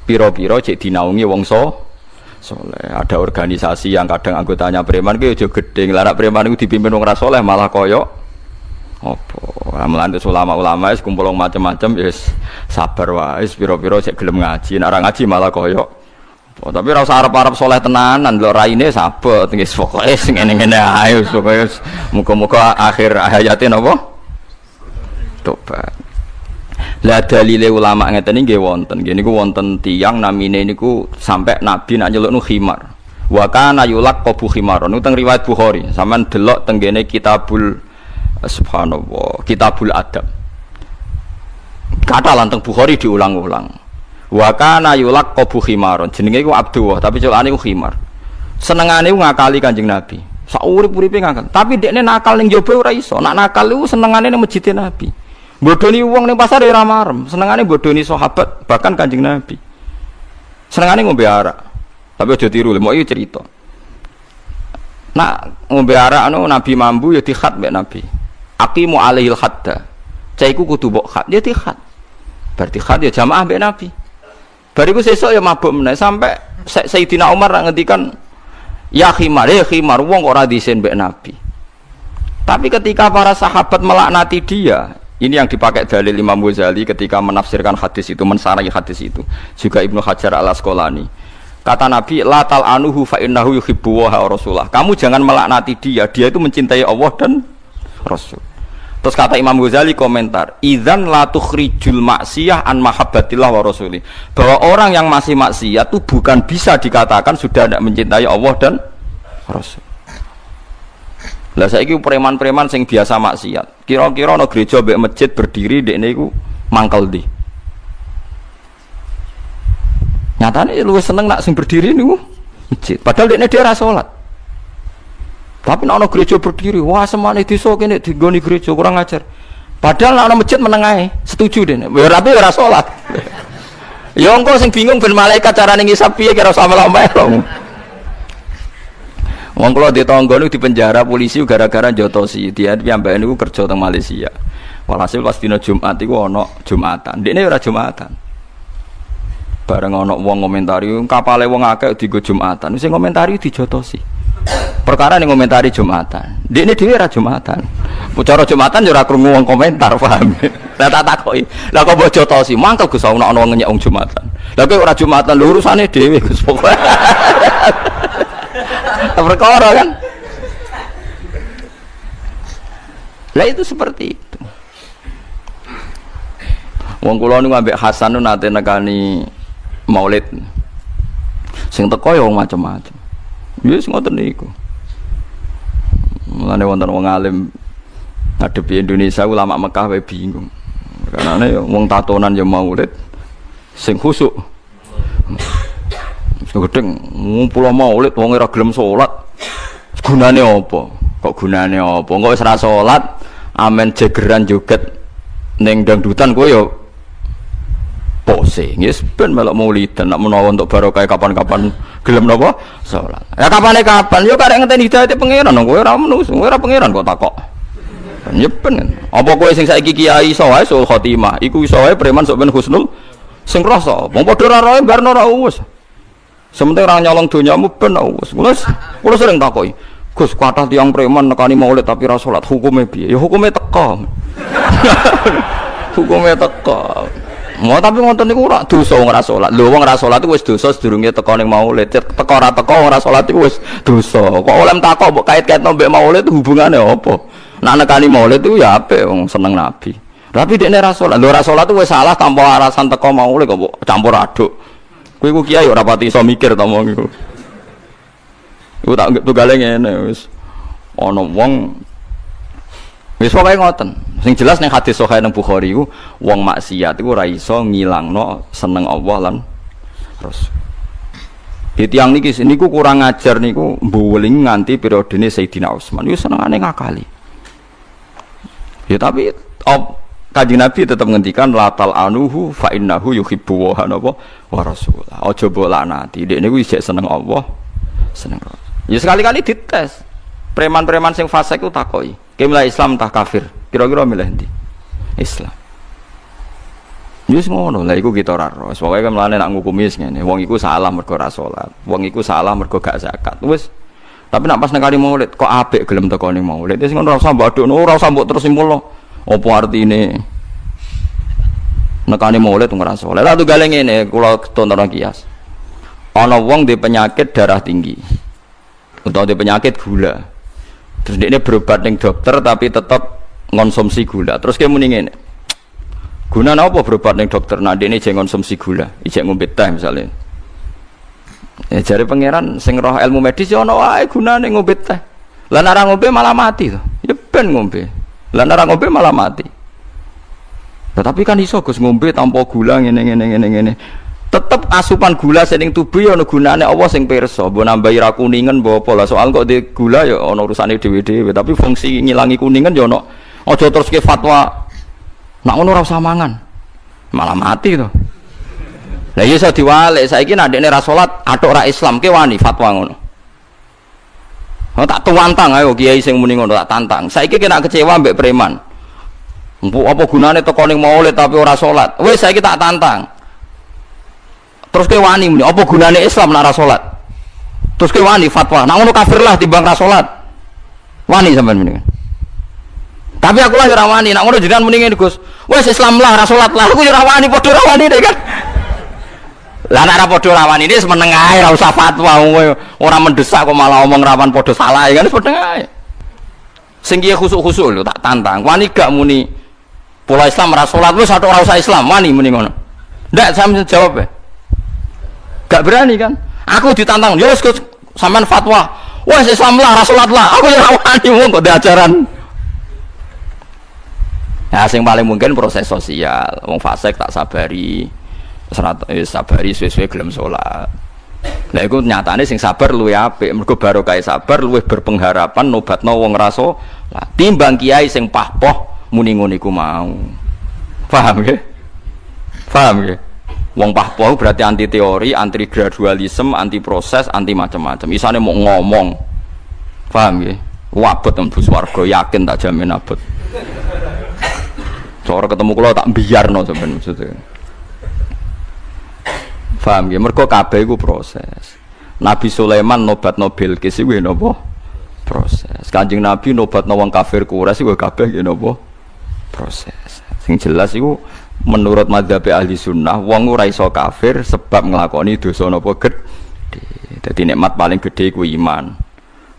Piro-piro cek dinaungi wong soleh. Ada organisasi yang kadang anggotanya preman ke aja gedeng. Lah nek preman iku dipimpin wong ra soleh malah koyo apa? Amelan ulama-ulama wis kumpul macam-macam wis sabar wae piro-piro cek gelem ngaji. Nek ora ngaji malah koyo oh, tapi ora usah arep-arep saleh tenanan lho raine sabet wis pokoke sing ngene-ngene ae supaya muga-muga akhir hayate napa tobat. Lah dalile ulama ngeten nggih wonten. Nggih niku wonten tiyang namine niku sampai Nabi nak nyelukno khimar. Wa kana yulaqabu khimaron. Niku teng riwayat Bukhari. Sampeyan delok teng kene kitabul subhanallah, kitabul adab. Kata lanteng Bukhari diulang-ulang. Wa kana yulaqabu khimaron, jenenge iku Abdullah tapi celane iku khimar. Senengane ngakali Kanjeng Nabi. Sak urip-uripe ngakal. Tapi dekne nakal ning njaba ora iso. Nak nakal iku senengane ning masjid Nabi. Bodoni wong ning pasar ora marem, senengane bodoni sahabat bahkan Kanjeng Nabi. Senengane ngombe arak. Tapi aja tiru, mau iki cerita. Nak ngombe arak anu Nabi mambu ya dikhat mbek Nabi. Aqimu alaihil hadda. Caiku kudu mbok khat, ya dikhat. Berarti khat ya jamaah mbek Nabi. Bariku sesuk ya mabuk meneh sampai Sayyidina Umar ngendikan ya khimar wong kok ora diisin mbek Nabi. Tapi ketika para sahabat melaknati dia, ini yang dipakai dalil Imam Ghazali ketika menafsirkan hadis itu, mensarahi hadis itu. Juga Ibnu Hajar Al-Asqalani. Kata Nabi, la tal'anuhu fa innahu yuhibbu wa rasulah. Kamu jangan melaknati dia itu mencintai Allah dan Rasul. Terus kata Imam Ghazali komentar, idzan la tukhrijul maksiyah an mahabbatillah wa rasuli. Bahwa orang yang masih maksiat itu bukan bisa dikatakan sudah tidak mencintai Allah dan Rasul. Lah saiki preman-preman sing biasa maksiat. Kira-kira ana gereja mbek masjid berdiri dekne iku mangkel ndi? Nyatane luwih seneng nak sing berdiri niku masjid. Padahal dekne dia ora salat. Tapi nek ana gereja berdiri, wah semane desa kene digoni gereja kurang ajar. Padahal nek ana masjid meneng ae, setuju dene. Ya tapi ora salat. Ya engko sing bingung ben malaikat carane ngisap piye kira sama-sama. Wong kula di tangga niku dipenjara polisi gara-gara jotosi. Dia piyambake niku kerja teng Malaysia. Walhasil pas dina Jumat iku ana Jumatan. Dekne ora Jumatan. Bareng ana wong komentari, kapale wong akeh dienggo Jumatan. Sing komentari dijotosi. Perkara ning komentari Jumatan. Dekne dhewe ora Jumatan. Cara Jumatan ya ora krungu wong komentar, paham. Lah tak takoki. Lah kok mbok jotosi? Mangkel Gus ana wong ngenyek wong Jumatan. Lah kowe ora Jumatan, lho urusane dhewe Gus pokoke. Perkara kan? Lah itu seperti itu. Wong kula niku ambek Hasan nate nekani Maulid. Sing teko ya wong macam-macam. Wis ngoten niku. Mulane wonten wong alim ngadepi Indonesia ulama Mekah wae bingung. Karena wong tatonan ya Maulid sing khusuk. Gedeng ngumpul Maulid wong ora gelem salat. gunane apa? Kok gunane apa? Engko wis ra salat, amen jegeran joget ning dangdutan kowe yo pose. Yes ben melok maulidan nek menawa untuk barokah kapan-kapan gelem napa? Salat. Ya kapane kapan? Yo karek ngenteni hidayah pangeran kowe ora menus, kowe ora pangeran kok takok. Ya ben. Apa kowe sing saiki kiai iso wae sul khotimah, iku iso wae preman sok ben husnul sing rasa. Wong padha ora roe barno ora wis. Sementing orang nyolong donyamu ben wis. Kula sering takoki, Gus, kathah tiyang preman nekani maulid tapi ra salat, hukume piye? Ya hukume teka. Hukume teka. Mau tapi ngoten niku ora dosa wong ora salat. Lho wong ora salat iku wis dosa sedurunge teka ning maulid. Teka ora teka ora salat iku wis dosa. Kok oleh takok mbok kait-kaitno mbek maulid hubungane apa? Nek nekani maulid iku ya apik wong seneng nabi. Tapi dekne ra salat. Lho ora salat iku wis salah tanpa alasan teka maulid kok mbok campur aduk. Kowe iku kiai ora pati iso mikir ta wong iku. Iku tak tugale ngene wis. Ana wong wis pokoke ngoten. Sing jelas ning hadis sahih nang Bukhari iku wong maksiat iku ora iso ngilangno seneng Allah lan Rasul. Tiyang niki niku kurang ajar niku mbuweling nganti periodene Sayyidina Utsman. Iku senengane ngakali. Ya tapi Kanjeng Nabi tetap ngendikan latal anuhu fa innahu yuhibbu wa rasulah. Aja mbok laknati. Dekne kuwi isih seneng Allah, seneng Rasul. Ya sekali-kali dites. Preman-preman sing fasik ku takoki, "Ki milih Islam tah kafir?" Kira-kira milih ndi? Islam. Wis ngono, lha iku kita ora ro. Pokoke kan mlane nak ngukumi ngene. Wong iku salah mergo ora salat. Wong iku salah mergo gak zakat. Wis. Tapi nak pas nekani maulid kok apik gelem teko ning maulid. Wis ngono ora usah mbok adukno, ora usah mbok terus simpulno. Apa artine nekani maulid ora saleh. Lah tunggale ngene, kula tonton kias. Ana wong duwe penyakit darah tinggi. Utawa duwe penyakit gula. Terus dekne berobat ning dokter tapi tetap ngonsumsi gula. Terus ki muni ngene. Gunane apa berobat ning dokter? Nah dekne jek ngonsumsi gula, ijek ngombe teh misale. Ya jare pangeran sing roh ilmu medis ya ana wae gunane ngombe teh. Lah nek ora ngombe malah mati to. Ya ben ngombe. Lah nek ora ngombe malah mati. Tetapi kan iso Gus ngombe tanpa gula ngene. Tetep asupan gula sing tubuh ya ana gunane Allah sing pirsa. Mbok nambahi ra kuningen mbok apa lah soal kok di gula ya ana urusane dhewe-dhewe, tapi fungsi ngilangi kuningen ya ana. Aja terus ke fatwa nak ngono ora usah mangan. Malah mati to. Lah iya iso diwalik, saiki nek ndekne ra salat atok ra Islam ke wani fatwa ngono. Oh, tak tuantang ayo kiai sing muni ngono tak tantang. Saiki kena kecewa mbek preman. Mbok apa gunane teko ning maulid tapi ora salat. Wis saiki tak tantang. Terus ke wani muni apa gunane Islam nek ora salat? Terus ke wani fatwa. Nak ngono kafir lah timbang ra salat. Wani sampean muni. Tapi aku lah ora wani. Nak ngono jenengan muni ngene Gus. Wis Islam lah ra salat lah. Aku ora wani padha ora wani kan. Lah nek ora padha ora wani wis meneng ae ora usah fatwa ora mendesak kok malah omong rawan padha salah kan wis padha ae. Sing kiye khusuk-khusuk lho tak tantang. Wani gak muni pola Islam ora salat wis ora usah Islam wani muni ngono. Ndak sampeyan jawab ya. Gak berani kan? Aku ditantang, ya wis sampean fatwa. Wes Islam lah, ra salat lah. Aku ya wani wong kok diajaran. Ya sing paling mungkin proses sosial. Wong fasik tak sabari. Sabari suwe-suwe gelem salat. Lah iku nyatane sing sabar luwih apik. Mergo barokah sabar luwih berpengharapan nobatno wong raso. Lah timbang kiai sing pahpoh muni ngono iku mau. Paham nggih? Paham nggih? Wong pahpoh berarti anti teori, anti gradualisme, anti proses, anti macam-macam. Isane mau ngomong. Paham nggih? Wabot tembus swarga yakin tak jamin abot. Cara ketemu kula tak biarno sampean maksudnya. Paham nggih? Mergo kabeh iku proses. Nabi Sulaiman nobatno Bilqis iku napa? Proses. Kanjeng Nabi nobatno wong kafir Quraisy iku kabeh nggih napa? Proses. Sing jelas iku menurut madzhab ahli sunnah wong ora iso kafir sebab nglakoni dosa napa gedhe. Dadi nikmat paling gedhe iku iman.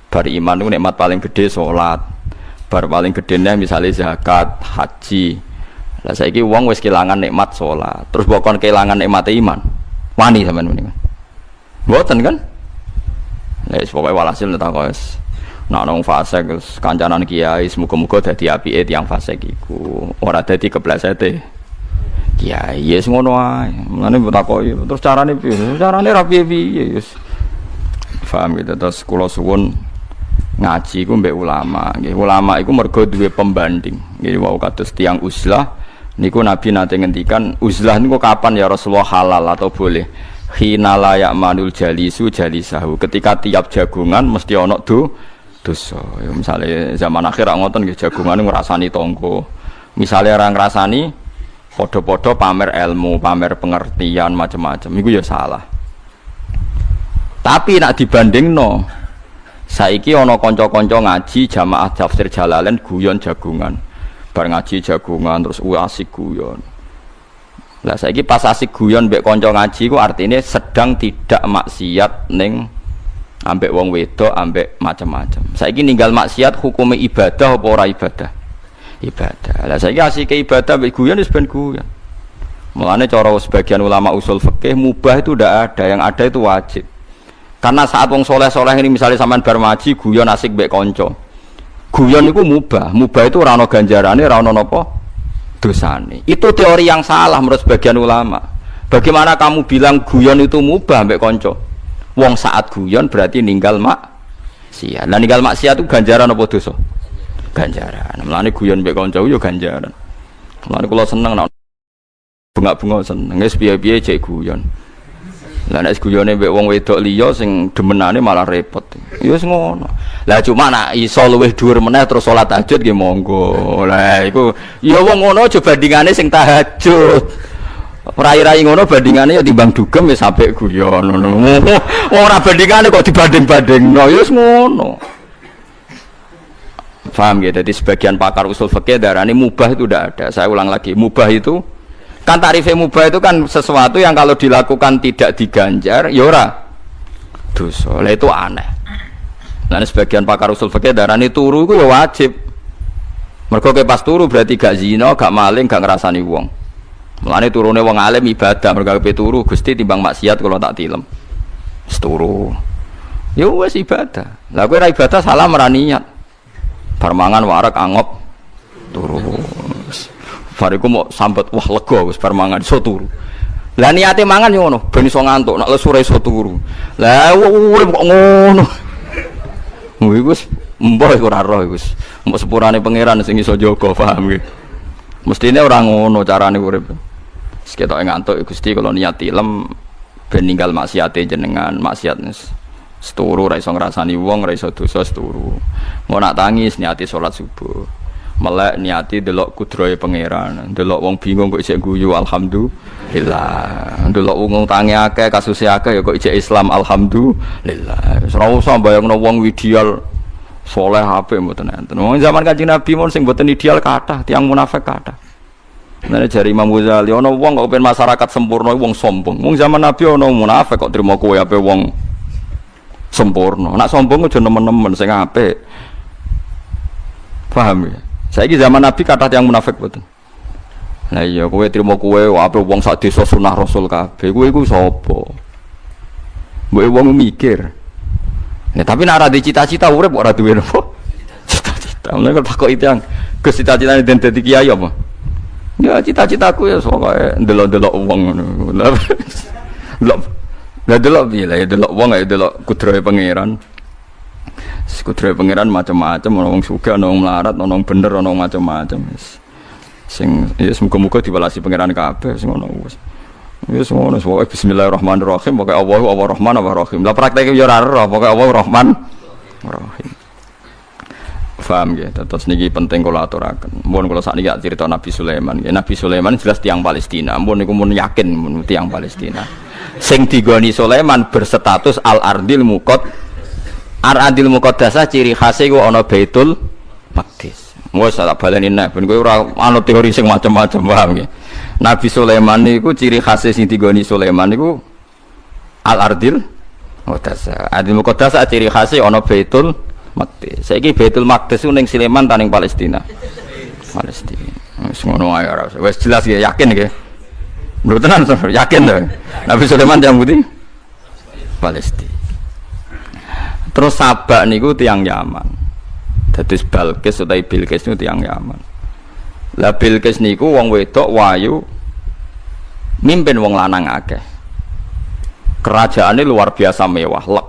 Bar iman iku nikmat paling gedhe salat. Bar paling gedene misale zakat, haji. Lah saiki wong wis kelangan nikmat salat, terus bokon kelangan nikmat iman. Wani sampean muni. Mboten kan? Lah wis pokoke walhasil tak wis nek nang fasik kancanan kiai muga-muga dadi apike tiyang fasik iku, ora dadi keblesete. Ya, yes ngono ae. Mulane mbok takoki, terus carane piye? Carane ra piye-piye wis. Paham gitu. Terus kula suwun ngaji iku mbek ulama. Nggih, ulama iku mergo duwe pembanding. Nggih wau kados tiyang uzlah niku Nabi nate ngendikan uzlah niku kapan ya Rasulullah halal atau boleh? Hina la ya'manul jalisu jalisahu. Ketika tiap jagungan mesti ana dosa. Ya misale zaman akhir ngoten nggih jagungan ngrasani tangga. Misale ora ngrasani padha-padha pamer ilmu, pamer pengertian macam-macam. Iku ya salah. Tapi nak dibandingno saiki ana kanca-kanca ngaji jamaah tafsir Jalalain guyon jagungan. Bar ngaji jagungan terus asik guyon. Lah saiki pas asik guyon mbek kanca ngaji ku artine sedang tidak maksiat ning ambek wong wedok ambek macam-macam. Saiki ninggal maksiat hukume ibadah apa ora ibadah? Ibadah. Lah saiki asike ibadah mbek guyon wis ben guyon. Mulane cara sebagian ulama usul fikih mubah itu ndak ada, yang ada itu wajib. Karena saat wong soleh-soleh ini misalnya sampean bar ngaji guyon asik mbek kanca. Guyon iku mubah. Mubah itu ora ana ganjarane, ora ana napa? Dosane. Itu teori yang salah menurut sebagian ulama. Bagaimana kamu bilang guyon itu mubah mbek kanca? Wong saat guyon berarti ninggal maksiat. Lah ninggal maksiat itu ganjaran apa dosa? Ganjaran. Mulane guyon mbek kanca yo ganjaran. Mulane kula seneng nek bengak-bengok seneng wis piye-piye cek guyon. Lah nek guyone mbek wong wedok liya sing demenane malah repot. Ya wis ngono. Lah cuma nak iso luwih dhuwur meneh terus salat tahajud nggih monggo. Lah iku ya wong ngono aja bandingane sing tahajud. Rai-rai ngono bandingane ya timbang dugem wis apik guyon ngono. Wong ora bandingane kok dibanding-bandingno ya wis ngono. Paham ya? Jadi sebagian pakar usul fikih darani mubah itu tidak ada. Saya ulang lagi, mubah itu kan tarifnya mubah itu kan sesuatu yang kalau dilakukan tidak diganjar ya ora dosa. Lah itu aneh. Nah sebagian pakar usul fikih darani turu itu ya wajib. Mergo ke pas turu berarti gak zina, gak maling, gak ngrasani wong. Mulane turune wong alim ibadah, mergo ke turu Gusti timbang maksiat kalau tak tilem. Wis turu. Ya wis ibadah. Lah kowe ora ibadah salah meraniat. Bar mangan warak angop turu. Bariku mau sambet wah lega wis bar mangan iso turu. Lah niate mangan yo ngono, ben iso ngantuk, nek lesu ora iso turu. Lah urip kok ngono. Iku wis mbah iku ora roh iku wis. Mbok sepurane pangeran sing iso jaga, paham nggih. Mestine ora ngono carane urip. Wis ketok ngantuk Gusti kula niat tilem ben ninggal maksiate jenengan, maksiat seturu ora iso ngrasani wong, ora iso dosa seturu. Mau nak tangis niati salat subuh. Melek niati delok kudrohe pangeran, delok wong bingung kok isih guyu alhamdulillah. Delok wong tangi akeh kasuse akeh ya kok isih Islam alhamdulillah. Ora usah bayangno wong ideal saleh apik mboten enten. Wong zaman Kanjeng Nabi mon sing mboten ideal kathah, tiyang munafik kathah. Nah jari Imam Ghazali ana wong kok pengen masyarakat sempurna wong sombong. Wong zaman Nabi ana munafik kok trimo kowe ape wong sempurna. Nak sombong aja nemen-nemen sing apik. Paham ya? Saiki zaman Nabi kata yang munafik betul. Nah iya kowe trimo kowe ape wong sak desa sunah Rasul kabeh. Kowe iku sapa? Mbok wong mikir. Nah tapi nek ora di cita-cita urip kok ora duwe napa? Cita-cita. Mulane kok takok itu yang Gus cita-citane den dadi kiai apa? Ya cita-citaku ya pokoke ndelok-ndelok wong ngono. Lah delok piye lah ya delok wong ya delok kudrohe pangeran. Kudrohe pangeran macam-macam, ana wong sugih, ana wong melarat, ana wong bener, ana macam-macam. Sing ya semoga-moga dibalasi pangeran kabeh sing ngono wis. Wis ngono pokoke bismillahirrahmanirrahim, pokoke Allahu Rahman Rahim. Lah prakteke ya ora ora, pokoke Allahu Rahman Rahim. Paham ya, terus niki penting kula aturaken. Mun kula sakniki cerita Nabi Sulaiman. Ya Nabi Sulaiman jelas tiyang Palestina. Mun niku mun yakin mun tiyang Palestina. Sing digoni Sulaiman berstatus al-ardil muqad. Al-ardil muqaddasah ciri khase iku ana Baitul Maqdis. Wes tak baleni nek ben kowe ora ana teori sing macam-macam paham nggih. Nabi Sulaiman niku ciri khase sing digoni Sulaiman niku al-ardil muqaddasah. Ardil muqaddasah ciri khase ana Baitul Maqdis. Saiki Baitul Maqdis ning Sulaiman ta ning Palestina. Palestina. Wis ngono ae ora. Wis jelas ya yakin nggih. Mboten yakin to. Nabi Sulaiman yang putih Palestina. Terus Sabak niku tiyang Yaman. Dadi Balqis utawa Bilqis niku tiyang Yaman. Lah Bilqis niku wong wedok wayu mimpin wong lanang akeh. Kerajaane luar biasa mewah, lek.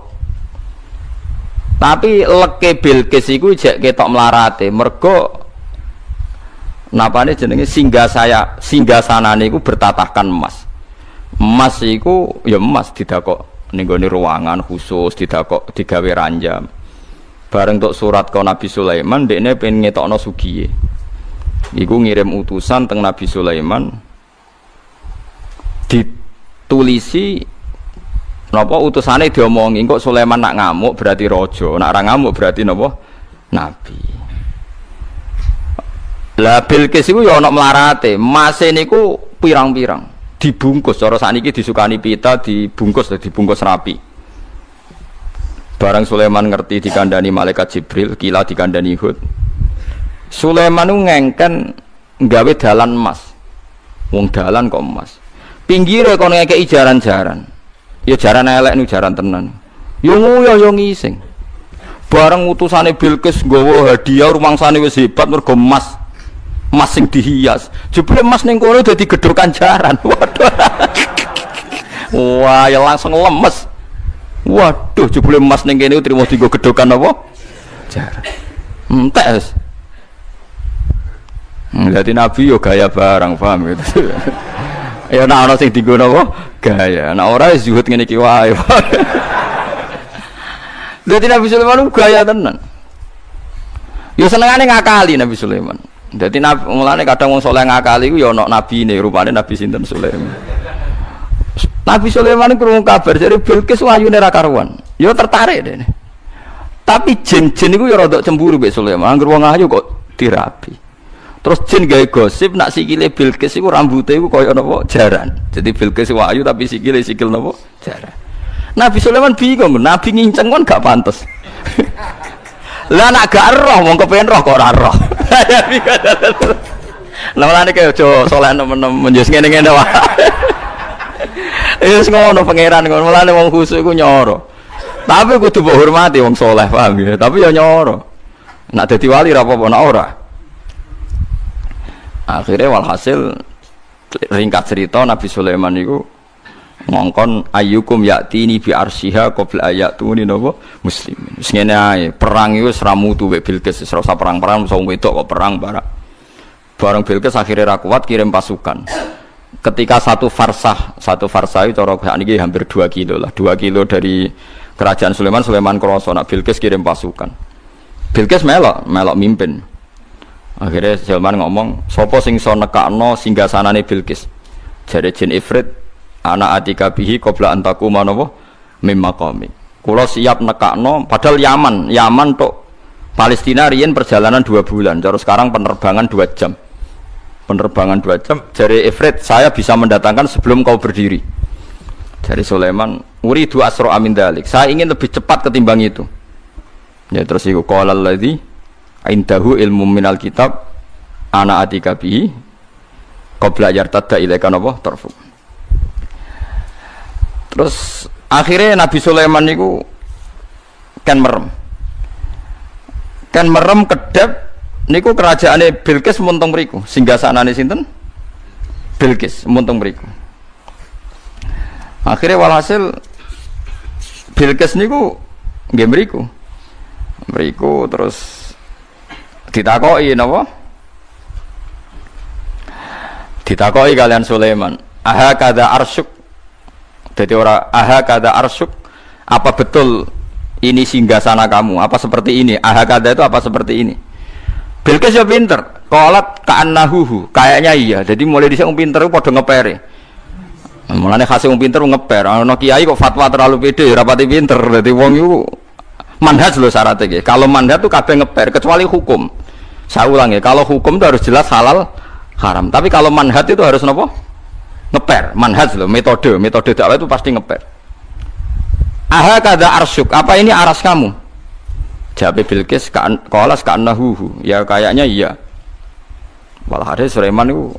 Tapi leke Bilqis iku jek ketok mlarate, mergo napane jenenge singgasanane iku bertatahkan emas. Emas iku ya emas didakok ning gone ruangan khusus, didakok digawe ranjam. Bareng tok surat ke Nabi Sulaiman, dekne pengen ngetokno sugiye. Iku ngirim utusan teng Nabi Sulaiman ditulisi napa utusane diomongi kok Sulaiman nak ngamuk berarti raja, nak ora ngamuk berarti napa nabi. Lah Bilqis iku ya ana mlarate, mase niku pirang-pirang dibungkus cara sakniki disukani pita dibungkus rapi. Barang Sulaiman ngerti dikandani malaikat Jibril, kila dikandani Hud. Sulaiman ku ngengken nggawe dalan emas. Wong dalan kok emas. Pinggire kono ngekeki jaran-jaran. Ya jaran elek nu jaran tenan. Ya ngoyo ya ngising. Bareng utusane Bilqis nggawa hadiah rumangsane wis hebat mergo emas. Emas sing dihias. Jebule emas ning kono dadi gedhokan jaran. Waduh. Wah, ya langsung lemes. Waduh, jebule emas ning kene trimo dienggo gedhokan apa? Jaran. Entek wis. Dadi nabi yo gaya barang, paham gitu. Ya nek ana sing dienggo napa? Gaya. Nek ora zuhud ngene iki wae. Dadi Nabi Sulaiman gaya tenan. Ya senengane ngakali Nabi Sulaiman. Dadi mulane kadang wong saleh ngakali ku ya ana nabine, rupane Nabi sinten Sulaiman. Nabi Sulaiman krungu kabar jare Bilqis wayune ra karuan. Ya tertarik dene. Tapi jin-jin iku ya rada cemburu mbek Sulaiman. Angger wong ayu kok dirapi. Terus jin gawe gosip nak sikile Bilqis iku rambute iku kaya napa jaran. Jadi Bilqis wayu tapi sikile sikil napa jaran. Nabi Sulaiman bingung, Nabi nginceng kon gak pantes. Lah nak gak roh wong kepen roh kok ora roh. Lah mulane kaya aja saleh nemen-nemen yo ngene-ngene wae. Wis ngono pangeran ngono, mulane wong khusuk iku nyoro. Tapi kudu mbok hormati wong saleh, paham ya? Tapi ya nyoro. Nak dadi wali ra apa-apa nak ora. Akhirnya walhasil ringkat cerita Nabi Sulaiman itu ngongkon ayyukum ya'tini bi arsyiha qabla ayatuni napa muslimin. Wis ngene ae, perang iku wis ra mutu mek Bilqis, wis ora usah perang-perang wong wedok kok perang bareng Bilqis akhirnya ra kuat kirim pasukan. Ketika satu farsah itu cara niki hampir 2 kilo lah. 2 kilo dari kerajaan Sulaiman krasa nak Bilqis kirim pasukan. Bilqis melok mimpin. Akhirnya Sulaiman ngomong, sapa sing iso nekakno singgasanane Bilqis? Jare jin Ifrit, ana atika bihi qabla antaku manapa mim maqami. Kula siap nekakno padahal Yaman tok Palestina riyen perjalanan 2 bulan. Terus sekarang penerbangan 2 jam. Jare Ifrit, saya bisa mendatangkan sebelum kau berdiri. Jare Sulaiman, uridu asra amin dalik. Saya ingin lebih cepat ketimbang itu. Ya terus iku qala alladzi indahu ilmu minal kitab ana atika bihi qabla yartadda ilaika napa tarfu. Terus akhirnya Nabi Sulaiman niku kan merem kedep niku kerajaane Bilqis muntung mriku, singgasanane sinten? Bilqis muntung mriku. Akhirnya walhasil Bilqis niku nggih mriku terus ditakoki napa? Ditakoki kalian Sulaiman, aha kada arsyuk. Jadi ora aha kada arsyuk, apa betul ini singgasana kamu? Apa seperti ini? Aha kada itu apa seperti ini? Bilqis ya pinter. Qalat ka'annahu, kayaknya iya. Jadi mulai dhisik wong pinter padha ngepere. Mulane khase wong pinter ngeper. Ana kiai kok fatwa terlalu pede rapati pinter. Dadi wong iku manhaj lho syaratnya nggih. Kalau manhaj itu kabeh ngeper kecuali hukum. Saya ulang ya, kalau hukum itu harus jelas halal haram. Tapi kalau manhaj itu harus napa? Ngeper. Manhaj loh, metode dakwah itu pasti ngeper. Aha kada arsyuk, apa ini aras kamu? Jawab Bilqis qalas ka'annahu. Ya kayaknya iya. Walhasil Sulaiman itu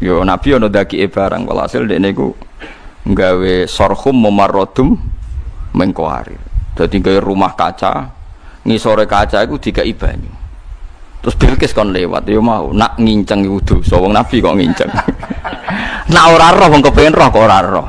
yo nabi ono daki barang. Walhasil dekne iku nggawe sorhum mumarradum mengkoarir. Dadi gawe rumah kaca, ngisore kaca iku dikai banyu. Terus Bilqis kon lewat, yo mau nak nginceng iku dosa wong nabi kok nginceng. Nak ora roh wong kepengin roh kok ora roh.